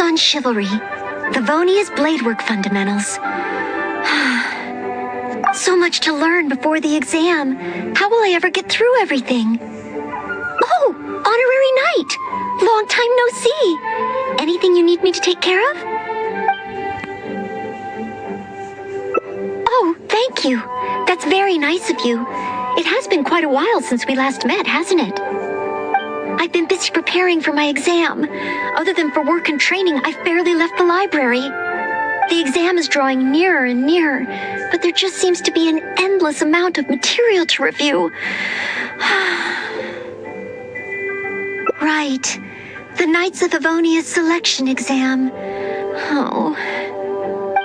on chivalry. Livonia's bladework fundamentals. So much to learn before the exam. How will I ever get through everything? Oh, honorary knight! Long time no see. Anything you need me to take care of? Oh, thank you. That's very nice of you. It has been quite a while since we last met, hasn't it? I've been busy preparing for my exam. Other than for work and training, I've barely left the library. The exam is drawing nearer and nearer, but there just seems to be an endless amount of material to review. Right. The Knights of Livonia's selection exam. Oh.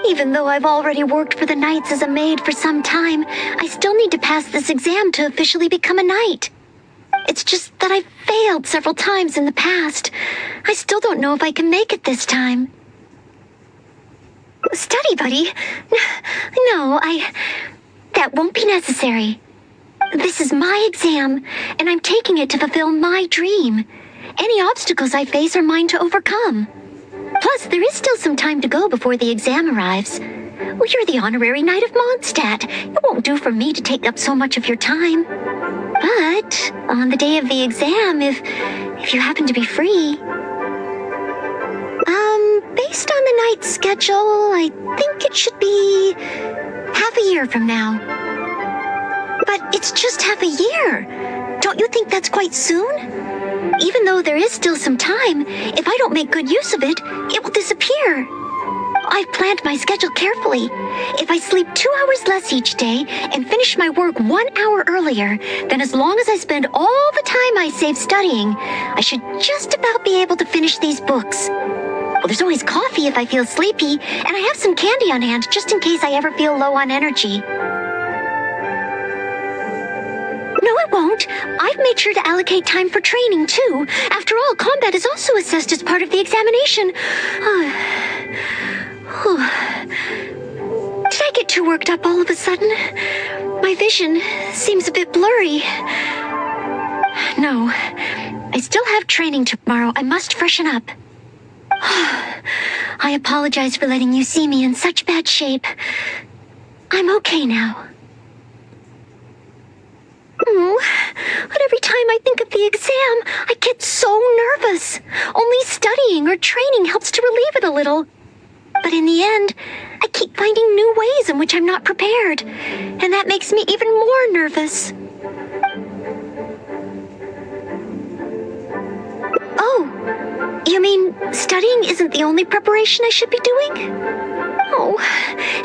Even though I've already worked for the Knights as a maid for some time, I still need to pass this exam to officially become a knight. It's just that I've failed several times in the past. I still don't know if I can make it this time. Study buddy? No, that won't be necessary. This is my exam, and I'm taking it to fulfill my dream. Any obstacles I face are mine to overcome. Plus, there is still some time to go before the exam arrives. Well, you're the honorary knight of Mondstadt. It won't do for me to take up so much of your time. But on the day of the exam, if you happen to be free... based on the night's schedule, I think it should be half a year from now. But it's just half a year. Don't you think that's quite soon? Even though there is still some time, if I don't make good use of it, it will disappear. I've planned my schedule carefully. If I sleep 2 hours less each day and finish my work 1 hour earlier, then as long as I spend all the time I save studying, I should just about be able to finish these books. Well, there's always coffee if I feel sleepy, and I have some candy on hand just in case I ever feel low on energy. No, it won't. I've made sure to allocate time for training, too. After all, combat is also assessed as part of the examination. Did I get too worked up all of a sudden? My vision seems a bit blurry. No, I still have training tomorrow. I must freshen up. I apologize for letting you see me in such bad shape. I'm okay now. But every time I think of the exam, I get so nervous. Only studying or training helps to relieve it a little. But in the end, I keep finding new ways in which I'm not prepared. And that makes me even more nervous. Oh, you mean studying isn't the only preparation I should be doing? Oh,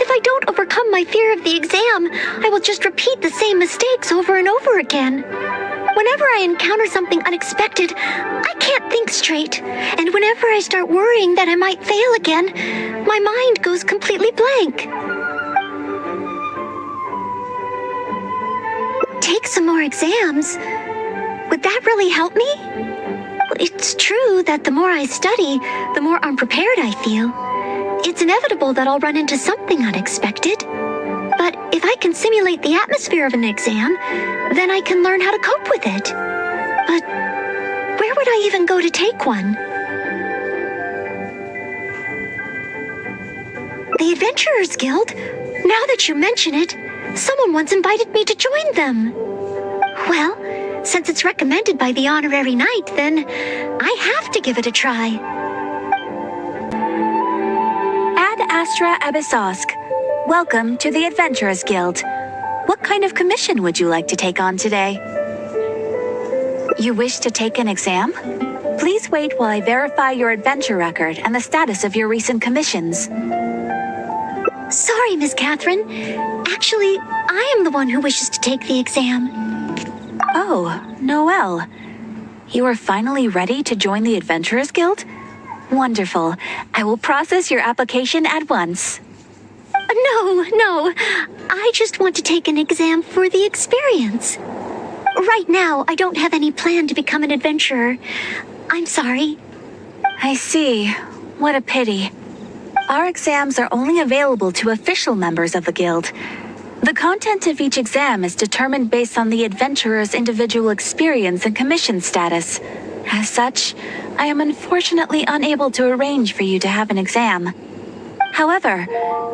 if I don't overcome my fear of the exam, I will just repeat the same mistakes over and over again. Whenever I encounter something unexpected, I can't think straight. And whenever I start worrying that I might fail again, my mind goes completely blank. Take some more exams? Would that really help me? It's true that the more I study, the more unprepared I feel. It's inevitable that I'll run into something unexpected. But if I can simulate the atmosphere of an exam, then I can learn how to cope with it. But where would I even go to take one? The Adventurers Guild? Now that you mention it, someone once invited me to join them. Well, since it's recommended by the honorary knight, then I have to give it a try. Ad Astra Abyssosk. Welcome to the Adventurers Guild. What kind of commission would you like to take on today? You wish to take an exam? Please wait while I verify your adventure record and the status of your recent commissions. Sorry, Miss Catherine. Actually, I am the one who wishes to take the exam. Oh, Noelle. You are finally ready to join the Adventurers Guild? Wonderful. I will process your application at once. No. I just want to take an exam for the experience. Right now, I don't have any plan to become an adventurer. I'm sorry. I see. What a pity. Our exams are only available to official members of the guild. The content of each exam is determined based on the adventurer's individual experience and commission status. As such, I am unfortunately unable to arrange for you to have an exam. However,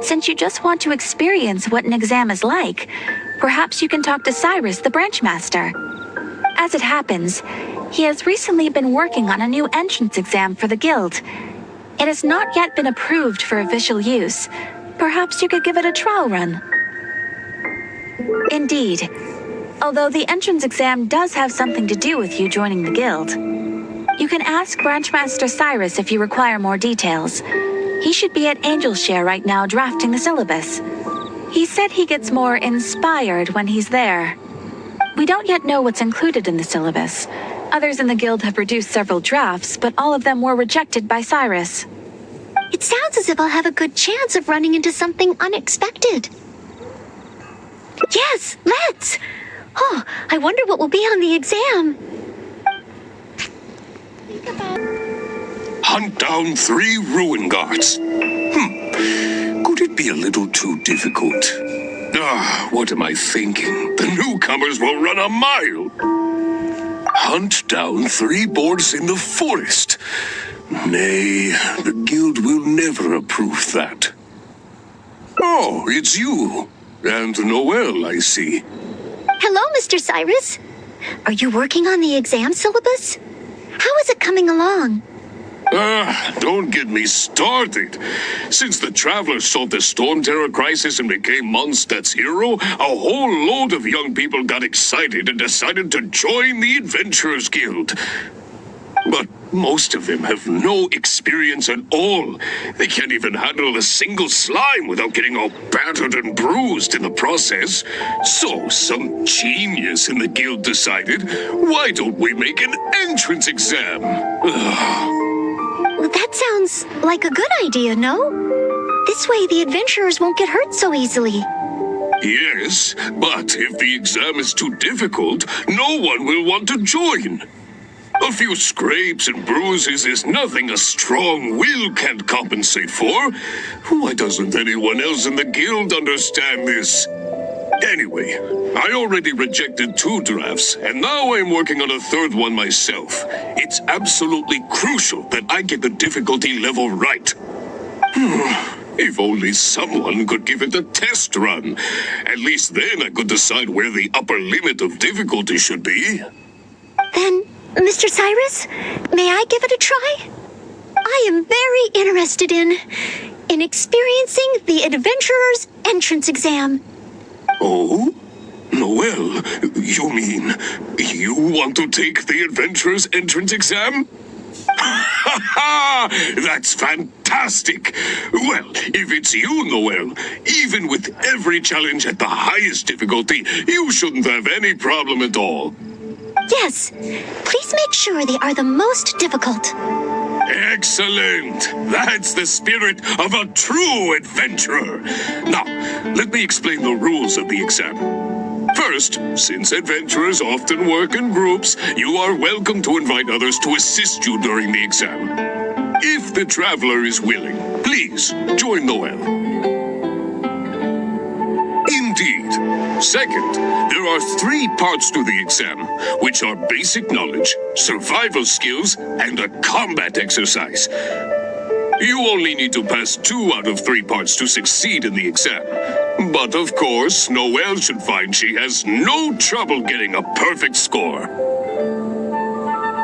since you just want to experience what an exam is like, perhaps you can talk to Cyrus, the branch master. As it happens, he has recently been working on a new entrance exam for the guild. It has not yet been approved for official use. Perhaps you could give it a trial run. Indeed. Although the entrance exam does have something to do with you joining the guild. You can ask Branchmaster Cyrus if you require more details. He should be at Angel's Share right now drafting the syllabus. He said he gets more inspired when he's there. We don't yet know what's included in the syllabus. Others in the guild have produced several drafts, but all of them were rejected by Cyrus. It sounds as if I'll have a good chance of running into something unexpected. Yes, let's! Oh, I wonder what will be on the exam. Hunt down 3 ruin guards. Could it be a little too difficult? What am I thinking? The newcomers will run a mile. Hunt down 3 boars in the forest. Nay, the guild will never approve that. Oh, it's you. And Noelle, I see. Hello, Mr. Cyrus. Are you working on the exam syllabus? How is it coming along? Don't get me started. Since the Travelers solved the Storm Terror crisis and became Mondstadt's hero, a whole load of young people got excited and decided to join the Adventurers Guild. But most of them have no experience at all. They can't even handle a single slime without getting all battered and bruised in the process. So some genius in the guild decided, why don't we make an entrance exam? Well, that sounds like a good idea, no? This way the adventurers won't get hurt so easily. Yes, but if the exam is too difficult, no one will want to join. A few scrapes and bruises is nothing a strong will can't compensate for. Why doesn't anyone else in the guild understand this? Anyway, I already rejected 2 drafts, and now I'm working on a 3rd one myself. It's absolutely crucial that I get the difficulty level right. If only someone could give it a test run. At least then I could decide where the upper limit of difficulty should be. Then, Mr. Cyrus, may I give it a try? I am very interested in experiencing the Adventurer's entrance exam. Oh? Noelle, you mean you want to take the Adventurer's entrance exam? Ha ha! That's fantastic! Well, if it's you, Noelle, even with every challenge at the highest difficulty, you shouldn't have any problem at all. Yes, please make sure they are the most difficult. Excellent! That's the spirit of a true adventurer. Now, let me explain the rules of the exam. First, since adventurers often work in groups, you are welcome to invite others to assist you during the exam. If the traveler is willing, please join Noelle. Indeed. Second, there are 3 parts to the exam, which are basic knowledge, survival skills, and a combat exercise. You only need to pass 2 out of 3 parts to succeed in the exam. But of course, Noelle should find she has no trouble getting a perfect score.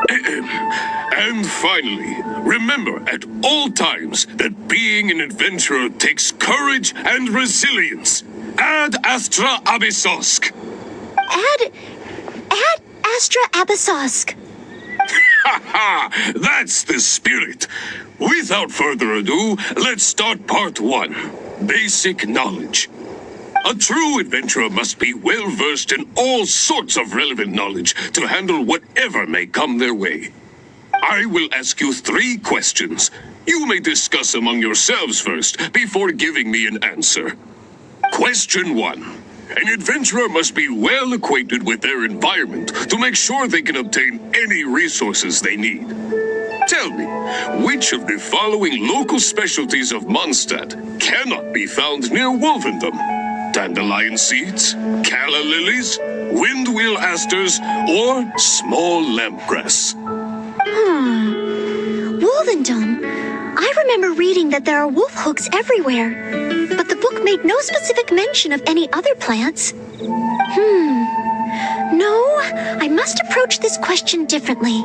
And finally, remember at all times that being an adventurer takes courage and resilience. Ad Astra Abyssosk. Ad Astra Abyssosk. Ha ha! That's the spirit. Without further ado, let's start part 1. Basic knowledge. A true adventurer must be well versed in all sorts of relevant knowledge to handle whatever may come their way. I will ask you 3 questions. You may discuss among yourselves first before giving me an answer. Question 1. An adventurer must be well acquainted with their environment to make sure they can obtain any resources they need. Tell me, which of the following local specialties of Mondstadt cannot be found near Wolvendom? Dandelion seeds, calla lilies, windwheel asters, or small lampgrass? remember reading that there are wolf hooks everywhere, but the book made no specific mention of any other plants. No, I must approach this question differently.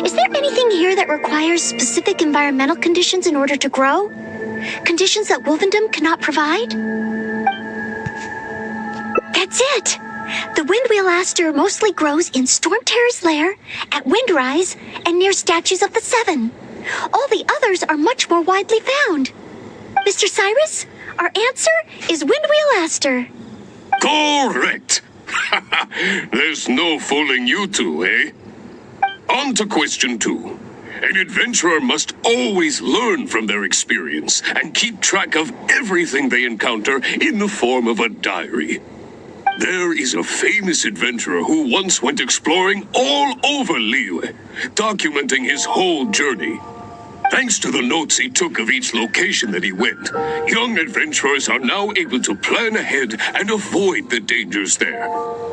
Is there anything here that requires specific environmental conditions in order to grow? Conditions that Wolvendom cannot provide? That's it! The Windwheel Aster mostly grows in Storm Terror's lair, at Windrise, and near statues of the Seven. All the others are much more widely found. Mr. Cyrus, our answer is Windwheel Aster. Correct! There's no fooling you two, eh? On to question 2. An adventurer must always learn from their experience and keep track of everything they encounter in the form of a diary. There is a famous adventurer who once went exploring all over Liyue, documenting his whole journey. Thanks to the notes he took of each location that he went, young adventurers are now able to plan ahead and avoid the dangers there.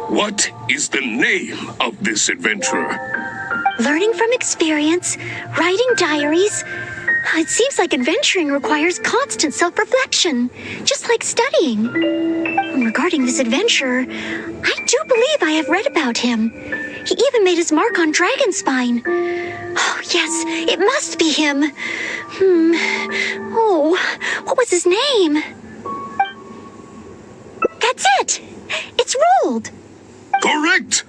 What is the name of this adventurer? Learning from experience, writing diaries. It seems like adventuring requires constant self-reflection, just like studying. Regarding this adventurer, I do believe I have read about him. He even made his mark on Dragonspine. Oh, yes, it must be him. Oh, what was his name? That's it! It's Rold! Correct!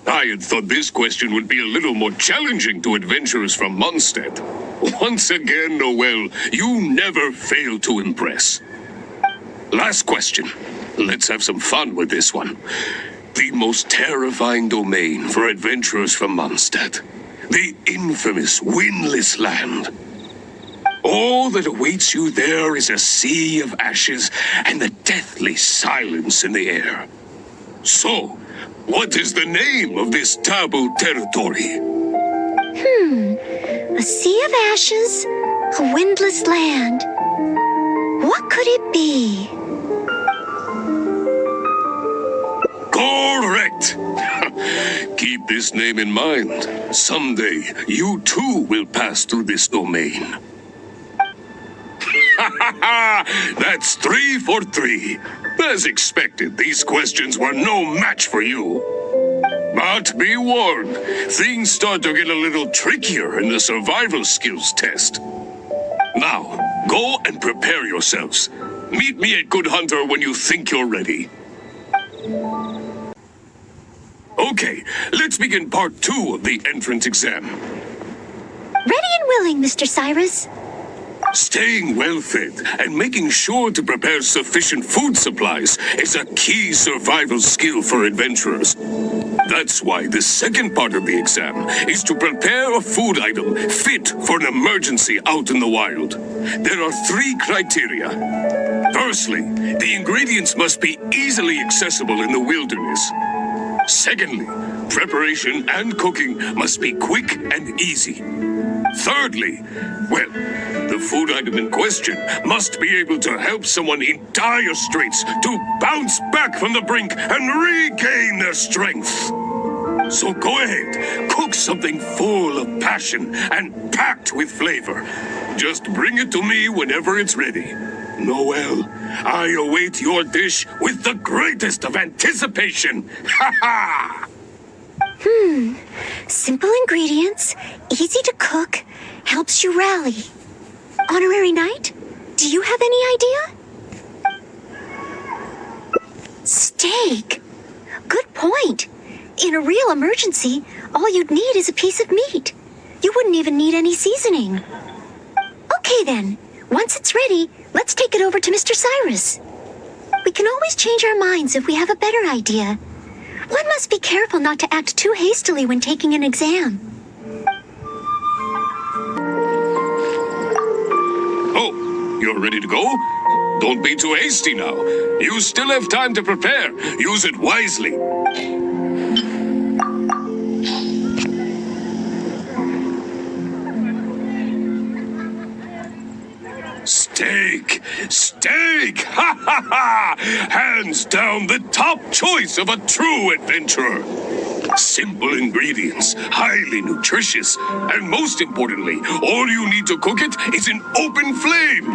I had thought this question would be a little more challenging to adventurers from Mondstadt. Once again, Noelle, you never fail to impress. Last question. Let's have some fun with this one. The most terrifying domain for adventurers from Mondstadt. The infamous Windless Land. All that awaits you there is a sea of ashes and the deathly silence in the air. So, what is the name of this taboo territory? A sea of ashes, a windless land. What could it be? Correct! Keep this name in mind. Someday, you too will pass through this domain. That's 3 for 3. As expected, these questions were no match for you. But be warned, things start to get a little trickier in the survival skills test. Now, go and prepare yourselves. Meet me at Good Hunter when you think you're ready. Okay, let's begin part 2 of the entrance exam. Ready and willing, Mr. Cyrus. Staying well-fed and making sure to prepare sufficient food supplies is a key survival skill for adventurers. That's why the second part of the exam is to prepare a food item fit for an emergency out in the wild. There are 3 criteria. Firstly, the ingredients must be easily accessible in the wilderness. Secondly, preparation and cooking must be quick and easy. Thirdly, well, the food item in question must be able to help someone in dire straits to bounce back from the brink and regain their strength. So go ahead, cook something full of passion and packed with flavor. Just bring it to me whenever it's ready. Noelle, I await your dish with the greatest of anticipation. Ha ha! Simple ingredients, easy to cook, helps you rally. Honorary Knight, do you have any idea? Steak. Good point. In a real emergency, all you'd need is a piece of meat. You wouldn't even need any seasoning. Okay then, once it's ready, let's take it over to Mr. Cyrus. We can always change our minds if we have a better idea. One must be careful not to act too hastily when taking an exam. Oh, you're ready to go? Don't be too hasty now. You still have time to prepare. Use it wisely. Steak! Steak! Ha ha ha! Hands down the top choice of a true adventurer. Simple ingredients, highly nutritious, and most importantly, all you need to cook it is an open flame.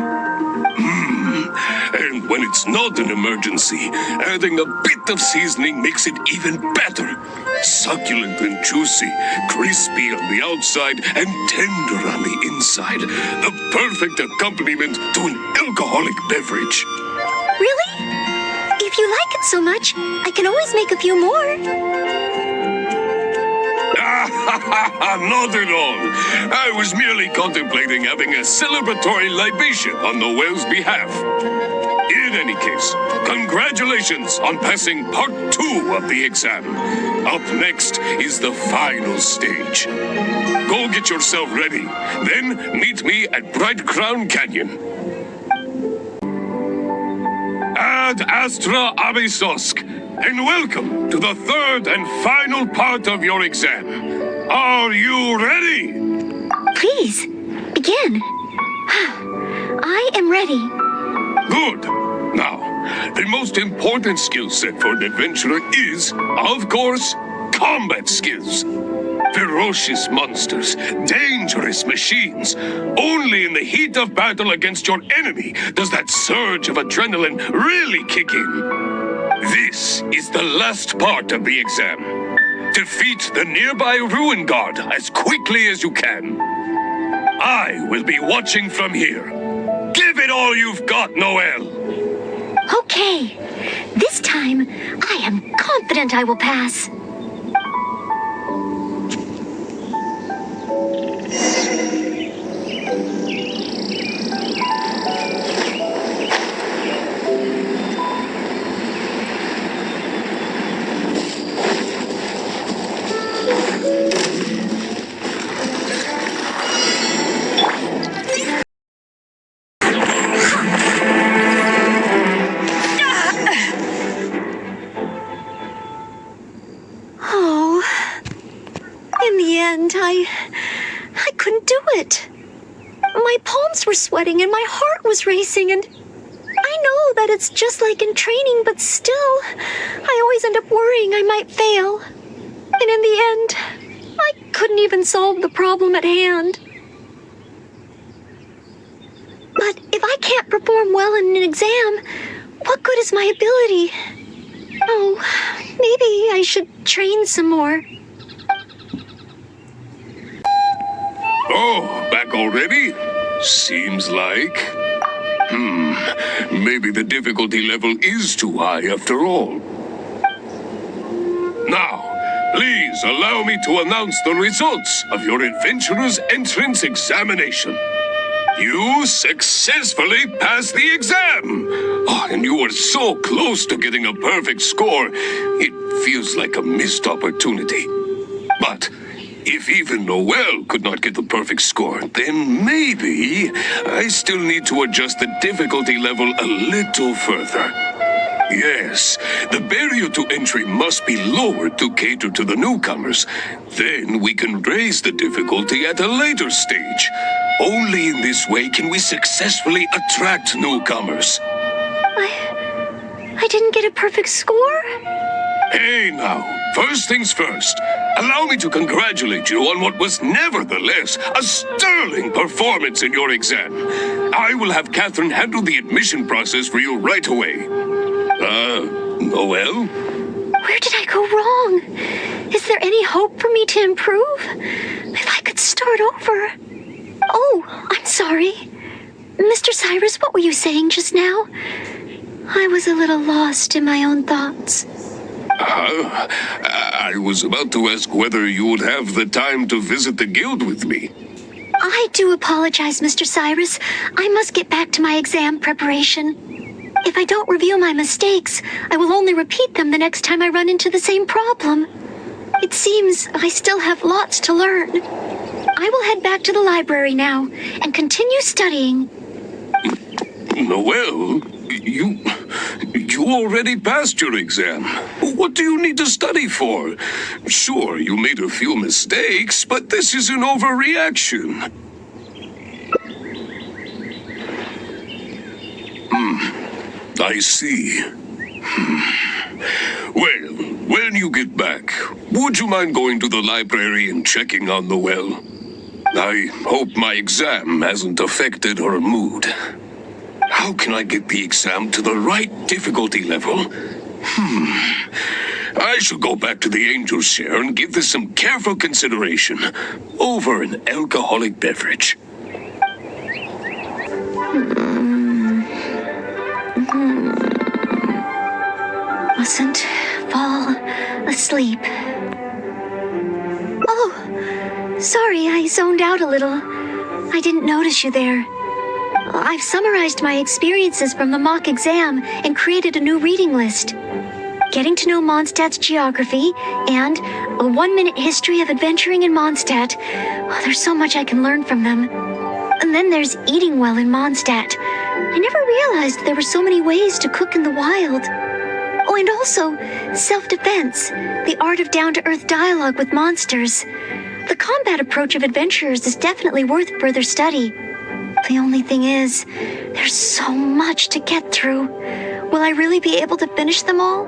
And when it's not an emergency, adding a bit of seasoning makes it even better. Succulent and juicy, crispy on the outside and tender on the inside. The perfect accompaniment to an alcoholic beverage. Really? If you like it so much, I can always make a few more. Not at all. I was merely contemplating having a celebratory libation on Noelle's behalf. In any case, congratulations on passing part 2 of the exam. Up next is the final stage. Go get yourself ready. Then meet me at Bright Crown Canyon. Ad Astra Abysosk, and welcome to the third and final part of your exam. Are you ready? Please, begin. I am ready. Good. Now, the most important skill set for an adventurer is, of course, combat skills. Ferocious monsters, dangerous machines. Only in the heat of battle against your enemy does that surge of adrenaline really kick in. This is the last part of the exam. Defeat the nearby ruin guard as quickly as you can. I will be watching from here. Give it all you've got, Noelle. Okay. This time, I am confident I will pass. I couldn't do it. My palms were sweating and my heart was racing, and I know that it's just like in training, but still, I always end up worrying I might fail. And in the end, I couldn't even solve the problem at hand. But if I can't perform well in an exam, what good is my ability? Oh, maybe I should train some more. Oh, back already? Seems like. Maybe the difficulty level is too high after all. Now, please allow me to announce the results of your adventurer's entrance examination. You successfully passed the exam! Oh, and you were so close to getting a perfect score. It feels like a missed opportunity. But if even Noelle could not get the perfect score, then maybe I still need to adjust the difficulty level a little further. Yes, the barrier to entry must be lowered to cater to the newcomers. Then we can raise the difficulty at a later stage. Only in this way can we successfully attract newcomers. I didn't get a perfect score? Hey now, first things first. Allow me to congratulate you on what was nevertheless a sterling performance in your exam. I will have Catherine handle the admission process for you right away. Noelle? Where did I go wrong? Is there any hope for me to improve? If I could start over. Oh, I'm sorry. Mr. Cyrus, what were you saying just now? I was a little lost in my own thoughts. I was about to ask whether you would have the time to visit the guild with me. I do apologize, Mr. Cyrus. I must get back to my exam preparation. If I don't review my mistakes, I will only repeat them the next time I run into the same problem. It seems I still have lots to learn. I will head back to the library now and continue studying. Noelle, you already passed your exam. What do you need to study for? Sure, you made a few mistakes, but this is an overreaction. I see. Well, When you get back, would you mind going to the library and checking on Noelle? I hope my exam hasn't affected her mood. How can I get the exam to the right difficulty level? I should go back to the Angel's Share and give this some careful consideration over an alcoholic beverage. Mustn't fall asleep. Oh, sorry, I zoned out a little. I didn't notice you there. I've summarized my experiences from the mock exam and created a new reading list. Getting to know Mondstadt's geography and a 1-minute history of adventuring in Mondstadt. Oh, there's so much I can learn from them. And then there's eating well in Mondstadt. I never realized there were so many ways to cook in the wild. Oh, and also self-defense, the art of down-to-earth dialogue with monsters. The combat approach of adventurers is definitely worth further study. The only thing is, there's so much to get through. Will I really be able to finish them all?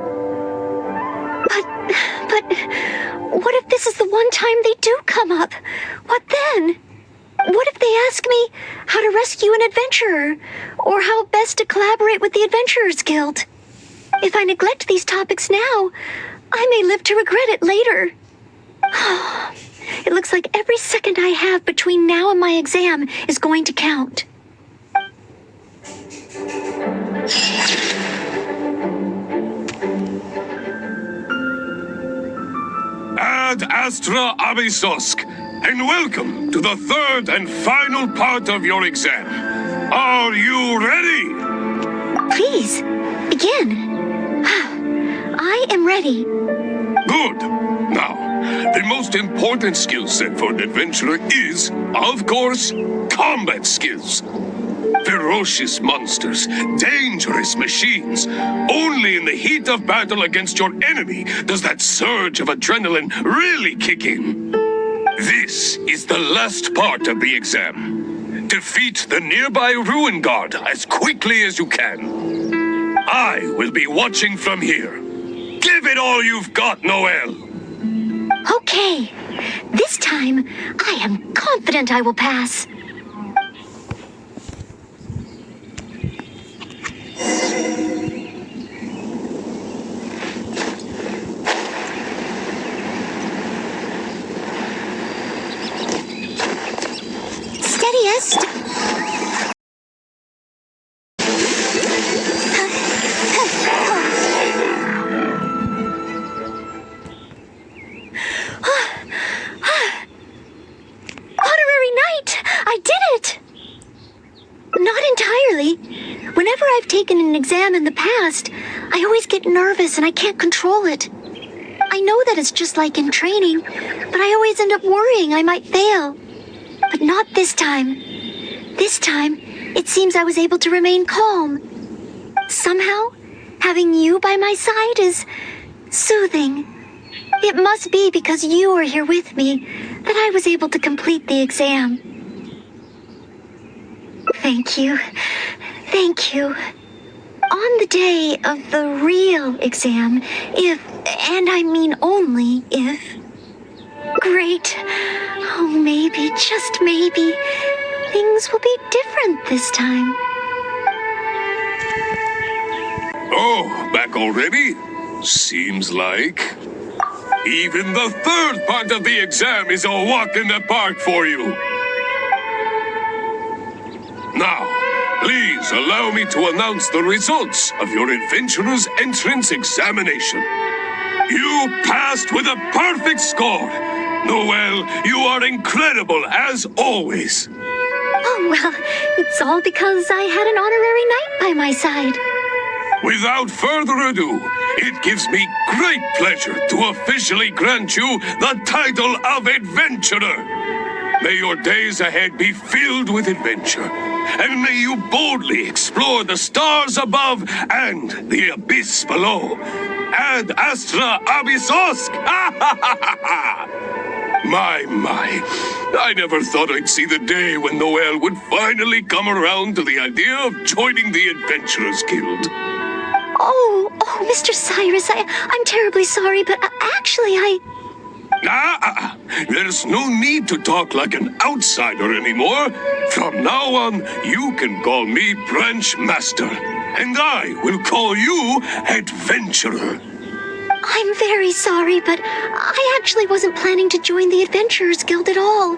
But, what if this is the one time they do come up? What then? What if they ask me how to rescue an adventurer? Or how best to collaborate with the Adventurers Guild? If I neglect these topics now, I may live to regret it later. It looks like every second I have between now and my exam is going to count. Ad Astra Abysosk, and welcome to the third and final part of your exam. Are you ready? Please, begin. I am ready. Good. Now, the most important skill set for an adventurer is, of course, combat skills. Ferocious monsters, dangerous machines. Only in the heat of battle against your enemy does that surge of adrenaline really kick in. This is the last part of the exam. Defeat the nearby ruin guard as quickly as you can. I will be watching from here. Give it all you've got, Noelle. Okay. This time, I am confident I will pass. Steadiest. Honorary Knight! I did it! Not entirely. Whenever I've taken an exam in the past, I always get nervous and I can't control it. I know that it's just like in training, but I always end up worrying I might fail. But not this time. This time, it seems I was able to remain calm. Somehow, having you by my side is soothing. It must be because you are here with me that I was able to complete the exam. Thank you. Thank you. On the day of the real exam, if, and I mean only if, great, oh maybe, just maybe, things will be different this time. Oh, back already? Seems like. Even the third part of the exam is a walk in the park for you. Now, please allow me to announce the results of your adventurer's entrance examination. You passed with a perfect score. Noelle, you are incredible as always. Oh, well, it's all because I had an honorary knight by my side. Without further ado, it gives me great pleasure to officially grant you the title of Adventurer. May your days ahead be filled with adventure, and may you boldly explore the stars above and the abyss below. Ad Astra Abysosk! My, I never thought I'd see the day when Noelle would finally come around to the idea of joining the Adventurers Guild. Oh, Mr. Cyrus, I'm terribly sorry, but actually, There's no need to talk like an outsider anymore. From now on, you can call me Branch Master, and I will call you Adventurer. I'm very sorry, but I actually wasn't planning to join the Adventurers Guild at all.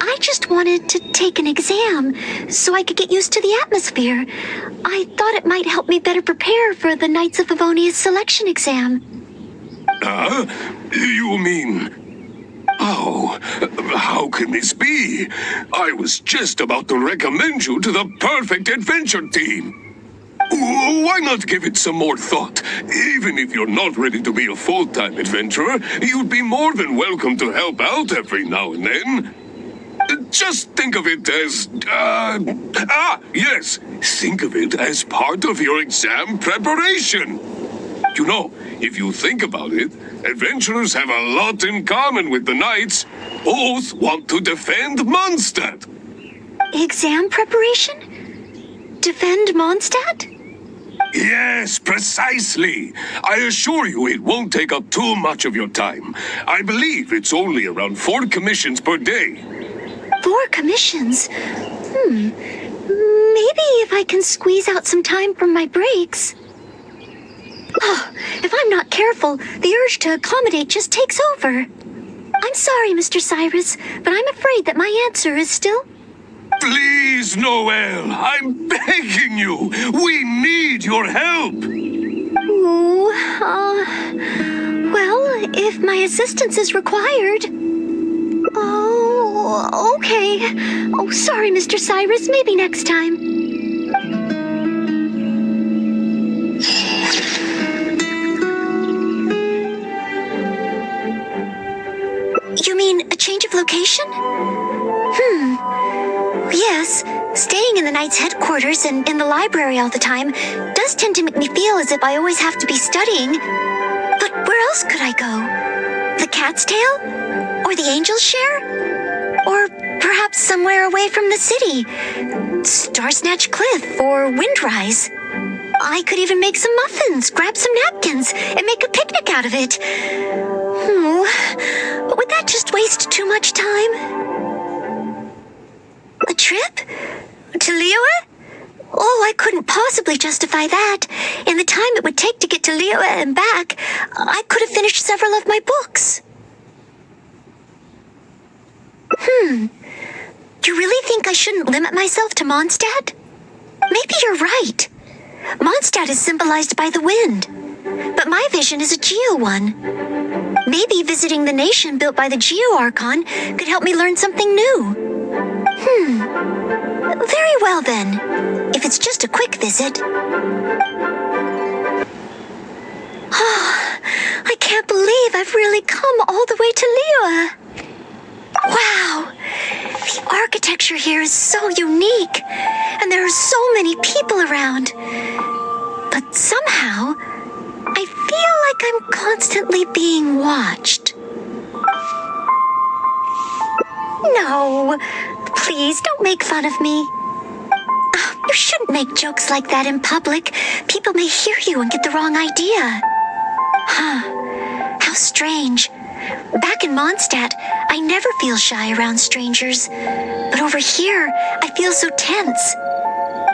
I just wanted to take an exam so I could get used to the atmosphere. I thought it might help me better prepare for the Knights of Favonia's selection exam. You mean... Oh, how can this be? I was just about to recommend you to the perfect adventure team. Why not give it some more thought? Even if you're not ready to be a full-time adventurer, you'd be more than welcome to help out every now and then. Just think of it as... yes. Think of it as part of your exam preparation. You know, if you think about it, adventurers have a lot in common with the knights. Both want to defend Mondstadt. Exam preparation? Defend Mondstadt? Yes, precisely. I assure you it won't take up too much of your time. I believe it's only around 4 commissions per day. 4 commissions? Maybe if I can squeeze out some time from my breaks. Oh, if I'm not careful, the urge to accommodate just takes over. I'm sorry, Mr. Cyrus, but I'm afraid that my answer is still... Please, Noelle, I'm begging you. We need your help. Ooh, well, if my assistance is required... Oh, okay. Oh, sorry, Mr. Cyrus. Maybe next time. You mean a change of location? Yes, staying in the Knight's headquarters and in the library all the time does tend to make me feel as if I always have to be studying. But where else could I go? The Cat's Tail? Or the Angel's Share? Or perhaps somewhere away from the city? Starsnatch Cliff or Windrise? I could even make some muffins, grab some napkins, and make a picnic out of it. But would that just waste too much time? A trip? To Liyue? Oh, I couldn't possibly justify that. In the time it would take to get to Liyue and back, I could have finished several of my books. You really think I shouldn't limit myself to Mondstadt? Maybe you're right. Mondstadt is symbolized by the wind, but my vision is a Geo one. Maybe visiting the nation built by the Geo Archon could help me learn something new. Very well then, if it's just a quick visit. I can't believe I've really come all the way to Liyue. Wow, the architecture here is so unique, and there are so many people around. But somehow, I feel like I'm constantly being watched. No, please don't make fun of me. You shouldn't make jokes like that in public. People may hear you and get the wrong idea. How strange. Back in Mondstadt, I never feel shy around strangers. But over here, I feel so tense.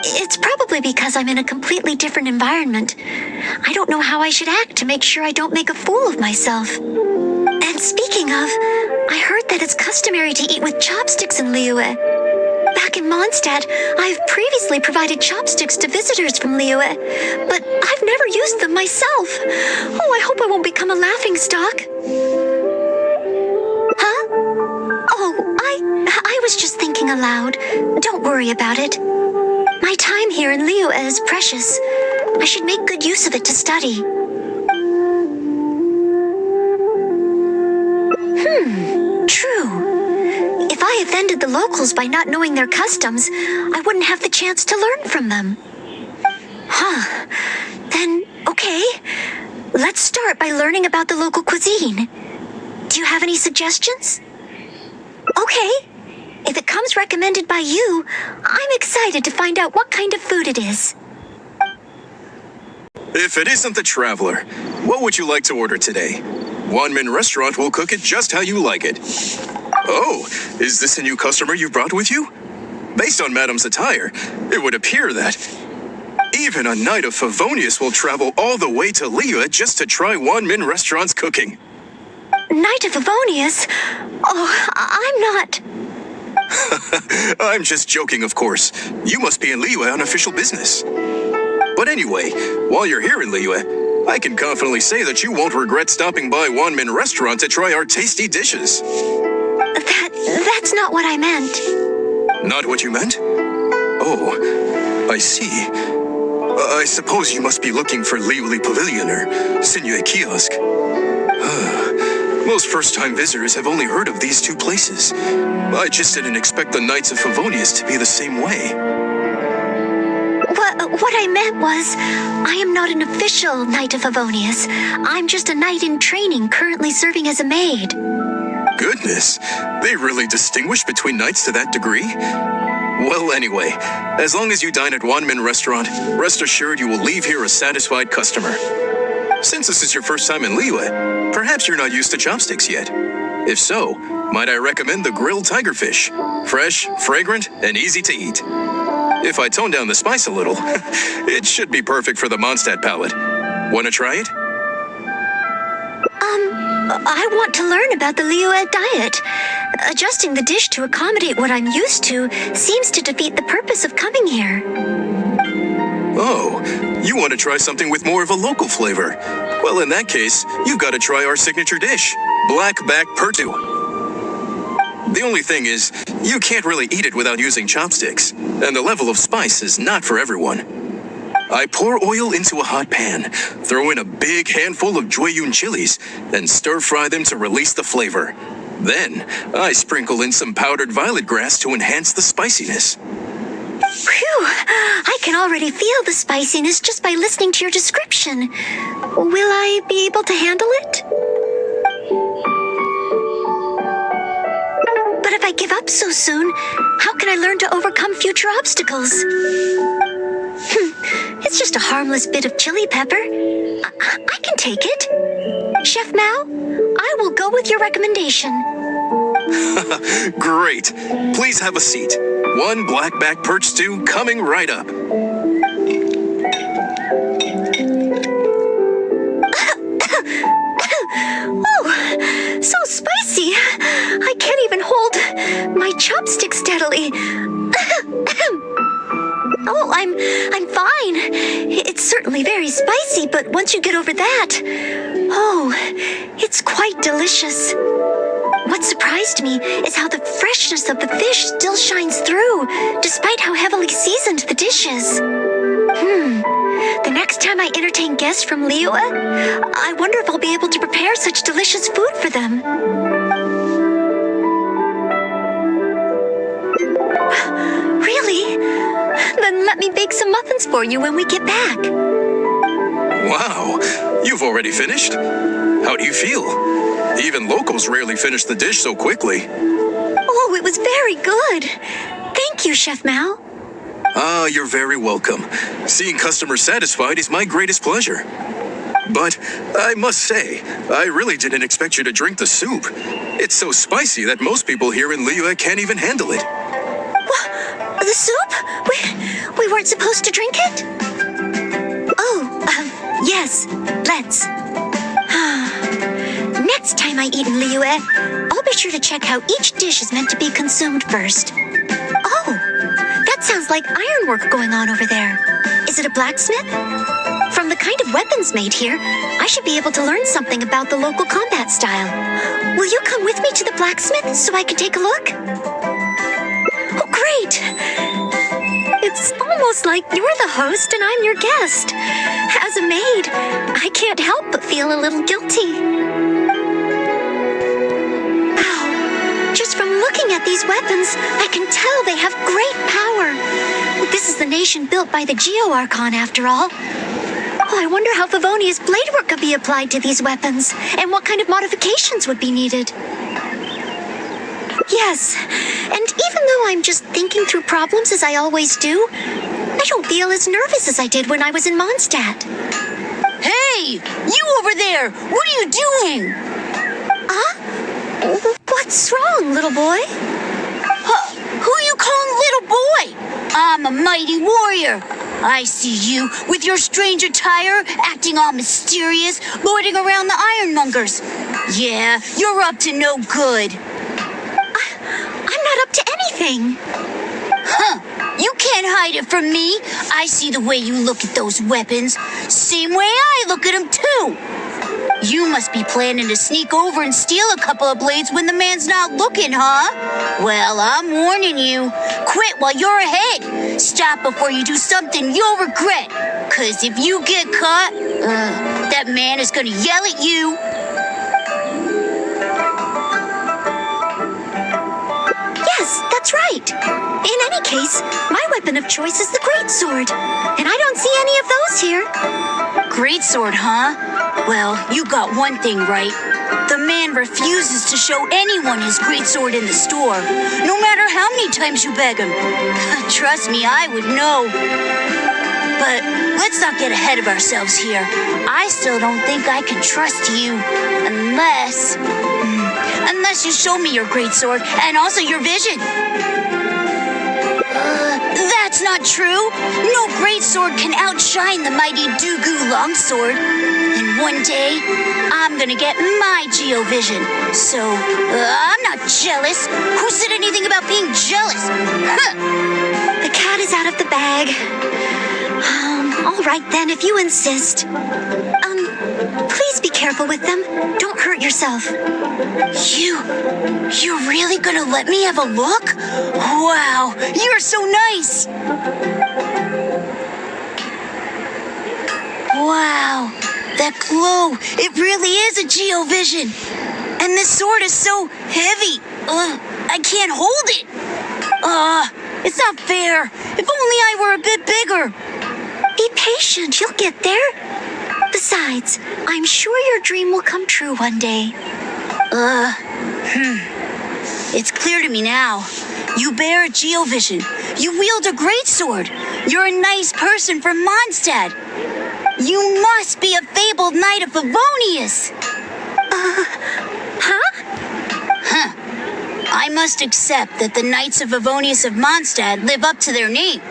It's probably because I'm in a completely different environment. I don't know how I should act to make sure I don't make a fool of myself. And speaking of, I heard that it's customary to eat with chopsticks in Liyue. Back in Mondstadt, I've previously provided chopsticks to visitors from Liyue, but I've never used them myself. Oh, I hope I won't become a laughingstock. Huh? Oh, I was just thinking aloud. Don't worry about it. My time here in Liyue is precious. I should make good use of it to study. True. If I offended the locals by not knowing their customs, I wouldn't have the chance to learn from them. Then, okay. Let's start by learning about the local cuisine. Do you have any suggestions? Okay. If it comes recommended by you, I'm excited to find out what kind of food it is. If it isn't the Traveler, what would you like to order today? Wanmin Restaurant will cook it just how you like it. Oh, is this a new customer you brought with you? Based on Madam's attire, it would appear that even a Knight of Favonius will travel all the way to Liyue just to try Wanmin Restaurant's cooking. Knight of Favonius? Oh, I'm not. I'm just joking, of course. You must be in Liyue on official business. But anyway, while you're here in Liyue, I can confidently say that you won't regret stopping by Wanmin Restaurant to try our tasty dishes. That's not what I meant. Not what you meant? Oh, I see. I suppose you must be looking for Liyue Pavilion or Sinuhe Kiosk. Most first-time visitors have only heard of these two places. I just didn't expect the Knights of Favonius to be the same way. What I meant was, I am not an official Knight of Favonius. I'm just a knight in training currently serving as a maid. Goodness, they really distinguish between knights to that degree? Well, anyway, as long as you dine at Wanmin Restaurant, rest assured you will leave here a satisfied customer. Since this is your first time in Liyue, perhaps you're not used to chopsticks yet. If so, might I recommend the grilled tigerfish? Fresh, fragrant, and easy to eat. If I tone down the spice a little, it should be perfect for the Mondstadt palate. Want to try it? I want to learn about the Liyue diet. Adjusting the dish to accommodate what I'm used to seems to defeat the purpose of coming here. Oh, you want to try something with more of a local flavor? Well, in that case, you've got to try our signature dish, blackback pertu. The only thing is, you can't really eat it without using chopsticks, and the level of spice is not for everyone. I pour oil into a hot pan, throw in a big handful of Jueyun chilies, and stir-fry them to release the flavor. Then, I sprinkle in some powdered violet grass to enhance the spiciness. Phew! I can already feel the spiciness just by listening to your description. Will I be able to handle it? But if I give up so soon, how can I learn to overcome future obstacles? It's just a harmless bit of chili pepper. I can take it. Chef Mao, I will go with your recommendation. Great. Please have a seat. One blackback perch stew coming right up. Oh, so spicy. I can't even hold my chopstick steadily. Oh, I'm fine. It's certainly very spicy, but once you get over that, oh, it's quite delicious. What surprised me is how the freshness of the fish still shines through, despite how heavily seasoned the dish is. The next time I entertain guests from Liyue, I wonder if I'll be able to prepare such delicious food for them. Really? Then let me bake some muffins for you when we get back. Wow, you've already finished? How do you feel? Even locals rarely finish the dish so quickly. Oh, it was very good. Thank you, Chef Mao. Ah, you're very welcome. Seeing customers satisfied is my greatest pleasure. But I must say, I really didn't expect you to drink the soup. It's so spicy that most people here in Liyue can't even handle it. What? The soup? We weren't supposed to drink it? Oh, yes, let's. Next time I eat in Liyue, I'll be sure to check how each dish is meant to be consumed first. Oh, that sounds like ironwork going on over there. Is it a blacksmith? From the kind of weapons made here, I should be able to learn something about the local combat style. Will you come with me to the blacksmith so I can take a look? Oh, great! It's almost like you're the host and I'm your guest. As a maid, I can't help but feel a little guilty. Just from looking at these weapons, I can tell they have great power. This is the nation built by the Geo-Archon, after all. Oh, I wonder how Favonius bladework could be applied to these weapons, and what kind of modifications would be needed. Yes, and even though I'm just thinking through problems as I always do, I don't feel as nervous as I did when I was in Mondstadt. Hey, you over there! What are you doing? What's wrong, little boy? Who you calling little boy? I'm a mighty warrior. I see you with your strange attire, acting all mysterious, lording around the ironmongers. Yeah, you're up to no good. I'm not up to anything. You can't hide it from me. I see the way you look at those weapons. Same way I look at them, too. You must be planning to sneak over and steal a couple of blades when the man's not looking, huh? Well, I'm warning you. Quit while you're ahead. Stop before you do something you'll regret. 'Cause if you get caught, that man is gonna yell at you. Yes, that's right. In any case, my weapon of choice is the greatsword. And I don't see any of those here. Greatsword, huh? Well, you got one thing right. The man refuses to show anyone his greatsword in the store, no matter how many times you beg him. Trust me, I would know. But let's not get ahead of ourselves here. I still don't think I can trust you unless you show me your greatsword and also your vision. That's not true. No greatsword can outshine the mighty Dugu longsword. And one day, I'm gonna get my Geovision. So, I'm not jealous. Who said anything about being jealous? The cat is out of the bag. All right then, if you insist. Please be careful with them. Don't hurt yourself. You're really gonna let me have a look? Wow, you're so nice. Wow, that glow, it really is a Geovision. And this sword is so heavy. I can't hold it. It's not fair. If only I were a bit bigger. Be patient, you'll get there. Besides, I'm sure your dream will come true one day. It's clear to me now. You bear a Geovision. You wield a greatsword. You're a nice person from Mondstadt. You must be a fabled knight of Favonius. I must accept that the Knights of Favonius of Mondstadt live up to their name.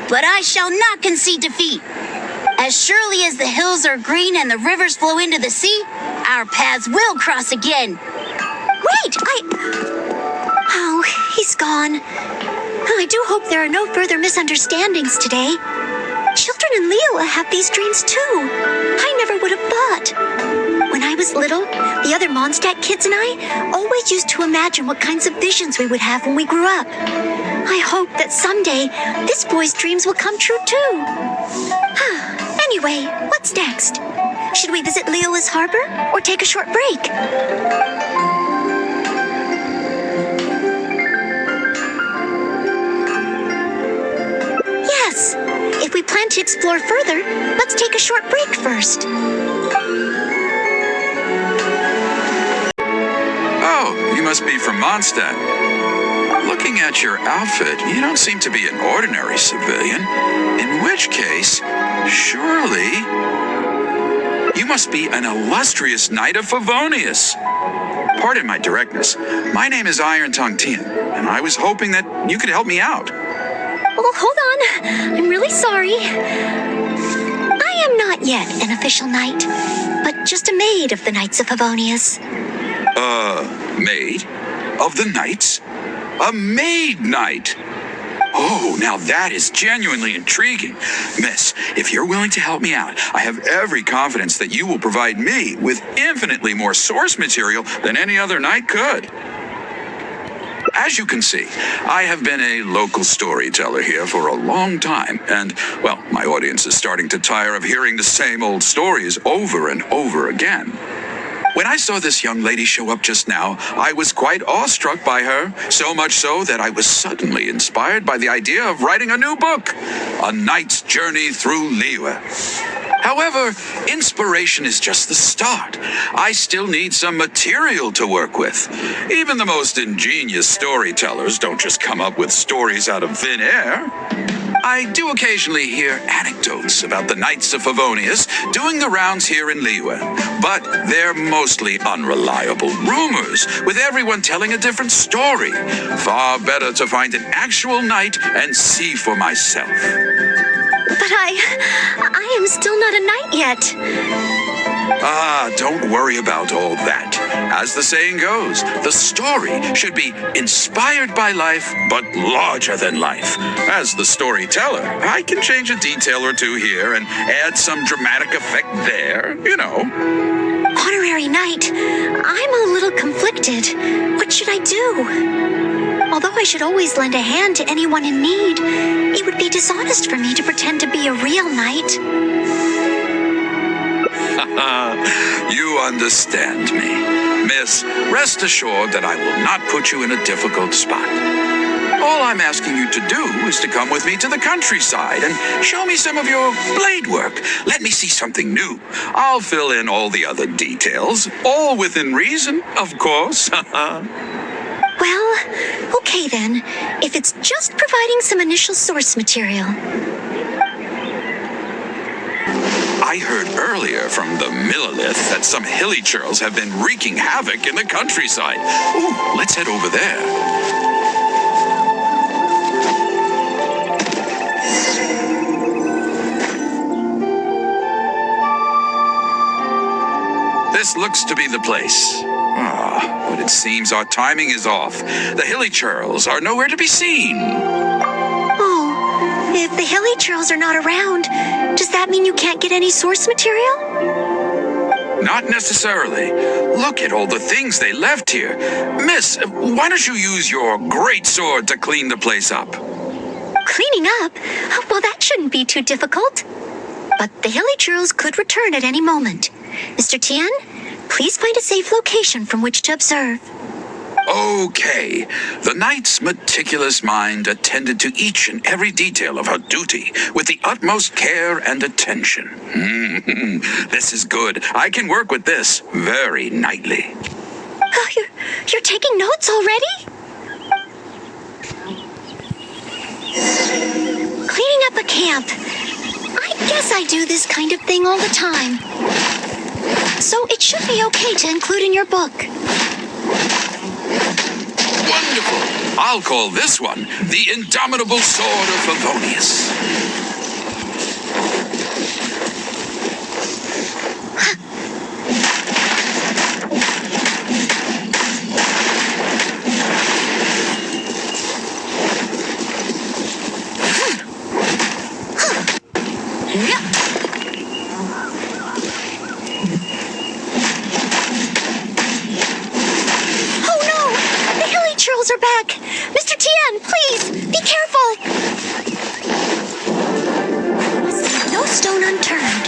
But I shall not concede defeat. As surely as the hills are green and the rivers flow into the sea, our paths will cross again. Wait, Oh, he's gone. I do hope there are no further misunderstandings today. Children in Leola have these dreams too. I never would have thought. When I was little, the other Mondstadt kids and I always used to imagine what kinds of visions we would have when we grew up. I hope that someday this boy's dreams will come true too. Anyway, what's next? Should we visit Leola's harbor or take a short break? Yes, if we plan to explore further, let's take a short break first. Oh, you must be from Mondstadt. Looking at your outfit, you don't seem to be an ordinary civilian. In which case, surely, you must be an illustrious knight of Favonius. Pardon my directness. My name is Iron Tongue Tien, and I was hoping that you could help me out. Oh, hold on. I'm really sorry. I am not yet an official knight, but just a maid of the Knights of Favonius. Maid? Of the knights? A maid knight? Oh, now that is genuinely intriguing. Miss, if you're willing to help me out, I have every confidence that you will provide me with infinitely more source material than any other knight could. As you can see, I have been a local storyteller here for a long time, and, well, my audience is starting to tire of hearing the same old stories over and over again. When I saw this young lady show up just now, I was quite awestruck by her, so much so that I was suddenly inspired by the idea of writing a new book, A Knight's Journey Through Liyue. However, inspiration is just the start. I still need some material to work with. Even the most ingenious storytellers don't just come up with stories out of thin air. I do occasionally hear anecdotes about the Knights of Favonius doing the rounds here in Liyue, but they're mostly unreliable rumors, with everyone telling a different story. Far better to find an actual knight and see for myself. But I am still not a knight yet. Don't worry about all that. As the saying goes, the story should be inspired by life, but larger than life. As the storyteller, I can change a detail or two here and add some dramatic effect there, you know. Honorary knight, I'm a little conflicted. What should I do? Although I should always lend a hand to anyone in need, it would be dishonest for me to pretend to be a real knight. You understand me. Miss, rest assured that I will not put you in a difficult spot. All I'm asking you to do is to come with me to the countryside and show me some of your blade work. Let me see something new. I'll fill in all the other details, all within reason, of course. Well, okay then, if it's just providing some initial source material. I heard earlier from the Millilith that some hilly churls have been wreaking havoc in the countryside. Ooh, let's head over there. This looks to be the place. But it seems our timing is off. The hilly churls are nowhere to be seen. Oh, if the hilly churls are not around, does that mean you can't get any source material? Not necessarily. Look at all the things they left here. Miss, why don't you use your great sword to clean the place up? Cleaning up? Well, that shouldn't be too difficult. But the hilly churls could return at any moment. Mr. Tian, please find a safe location from which to observe. Okay. The knight's meticulous mind attended to each and every detail of her duty with the utmost care and attention. This is good. I can work with this very knightly. Oh, you're taking notes already? Cleaning up a camp. I guess I do this kind of thing all the time. So it should be okay to include in your book. Wonderful. I'll call this one the Indomitable Sword of Favonius. Are back. Mr. Tian, please, be careful. No stone unturned.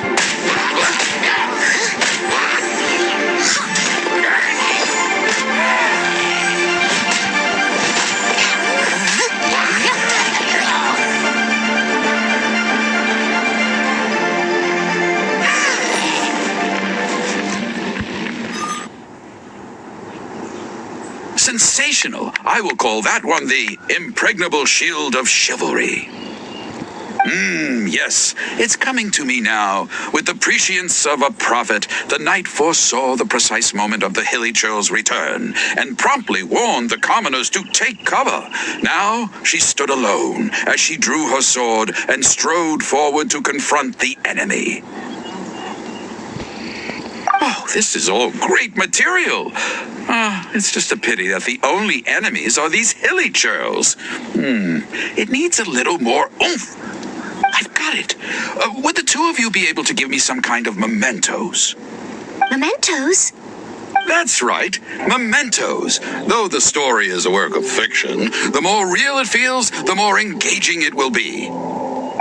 Sensational. I will call that one the Impregnable Shield of Chivalry. Yes, it's coming to me now. With the prescience of a prophet, the knight foresaw the precise moment of the hilly churl's return and promptly warned the commoners to take cover. Now she stood alone as she drew her sword and strode forward to confront the enemy. Oh, this is all great material. It's just a pity that the only enemies are these hilly churls. It needs a little more oomph. I've got it. Would the two of you be able to give me some kind of mementos? Mementos? That's right, mementos. Though the story is a work of fiction, the more real it feels, the more engaging it will be.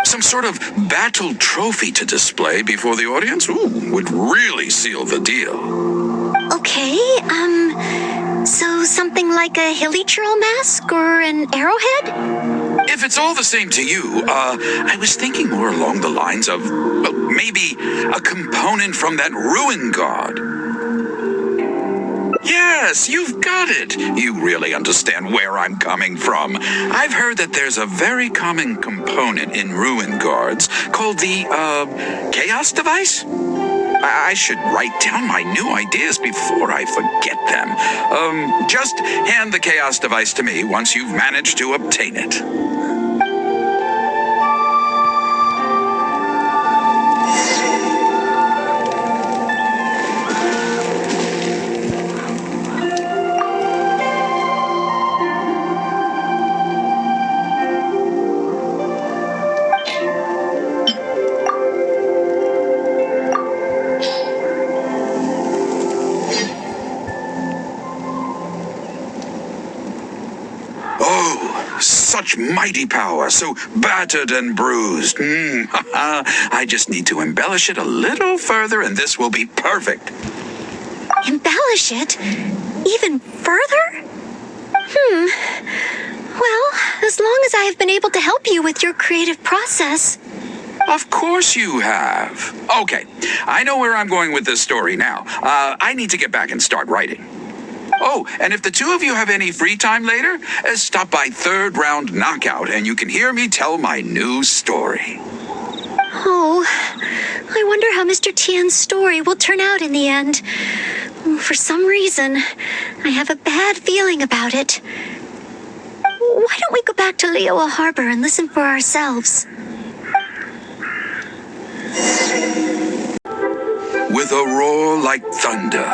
Some sort of battle trophy to display before the audience would really seal the deal. Okay, so something like a hilly churl mask or an arrowhead? If it's all the same to you, I was thinking more along the lines of, well, maybe a component from that ruin guard. Yes, you've got it. You really understand where I'm coming from. I've heard that there's a very common component in ruin guards called the, chaos device? I should write down my new ideas before I forget them. Just hand the chaos device to me once you've managed to obtain it. Such mighty power, so battered and bruised. I just need to embellish it a little further and this will be perfect. Embellish it? Even further? Well, as long as I have been able to help you with your creative process. Of course you have. Okay, I know where I'm going with this story now. I need to get back and start writing. Oh, and if the two of you have any free time later, stop by Third Round Knockout and you can hear me tell my new story. Oh, I wonder how Mr. Tien's story will turn out in the end. For some reason, I have a bad feeling about it. Why don't we go back to Liyue Harbor and listen for ourselves? With a roar like thunder,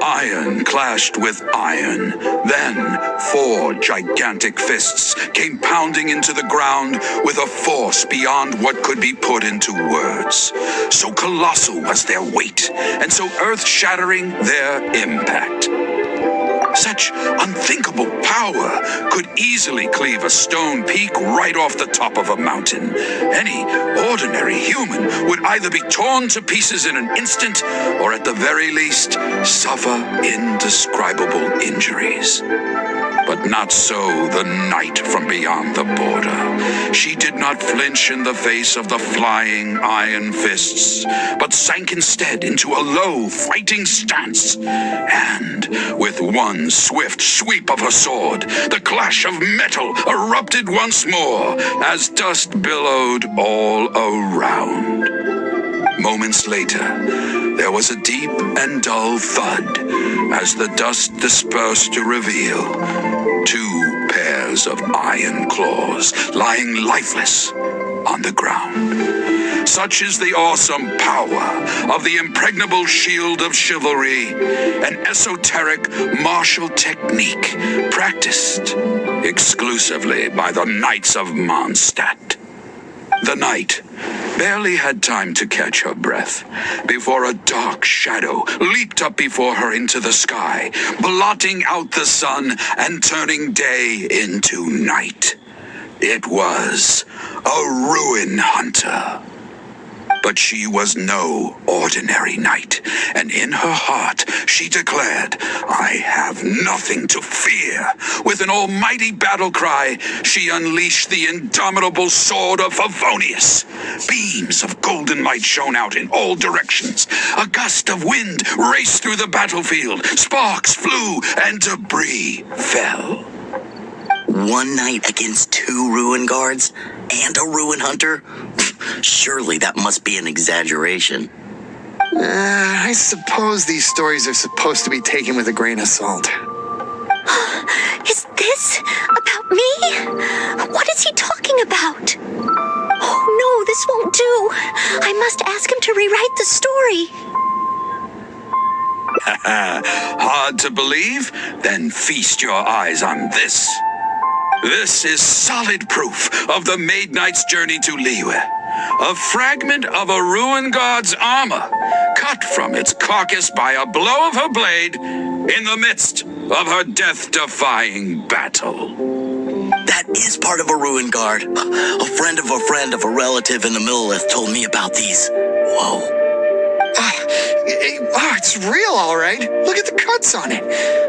iron clashed with iron. Then 4 gigantic fists came pounding into the ground with a force beyond what could be put into words. So colossal was their weight, and so earth-shattering their impact. Such unthinkable power could easily cleave a stone peak right off the top of a mountain. Any ordinary human would either be torn to pieces in an instant, or at the very least, suffer indescribable injuries. But not so the knight from beyond the border. She did not flinch in the face of the flying iron fists, but sank instead into a low, fighting stance. And with one swift sweep of her sword, the clash of metal erupted once more as dust billowed all around. Moments later, there was a deep and dull thud as the dust dispersed to reveal 2 pairs of iron claws lying lifeless on the ground. Such is the awesome power of the impregnable shield of chivalry, an esoteric martial technique practiced exclusively by the Knights of Mondstadt. The knight barely had time to catch her breath before a dark shadow leaped up before her into the sky, blotting out the sun and turning day into night. It was a ruin hunter. But she was no ordinary knight, and in her heart she declared, "I have nothing to fear." With an almighty battle cry, she unleashed the indomitable sword of Favonius. Beams of golden light shone out in all directions. A gust of wind raced through the battlefield. Sparks flew and debris fell. One knight against 2 ruin guards and a ruin hunter? Surely that must be an exaggeration. I suppose these stories are supposed to be taken with a grain of salt. Is this about me? What is he talking about? Oh no, this won't do. I must ask him to rewrite the story. Hard to believe? Then feast your eyes on this. This is solid proof of the Maid Knight's journey to Liyue. A fragment of a ruin god's armor, cut from its carcass by a blow of her blade in the midst of her death-defying battle. That is part of a ruin guard. A friend of a relative in the Millelith told me about these. Whoa. It's real, all right. Look at the cuts on it.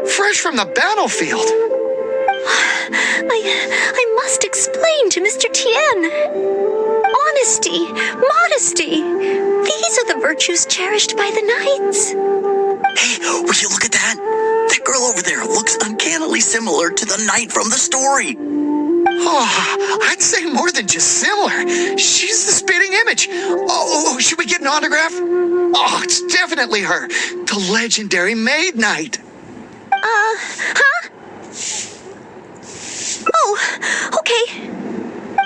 Fresh from the battlefield. I must explain to Mr. Tien. Honesty, modesty. These are the virtues cherished by the knights. Hey, will you look at that? That girl similar to the knight from the story. Oh, I'd say more than just similar. She's the spitting image. Oh, should we get an autograph? Oh, it's definitely her. The legendary Maid Knight. Huh? Oh, okay.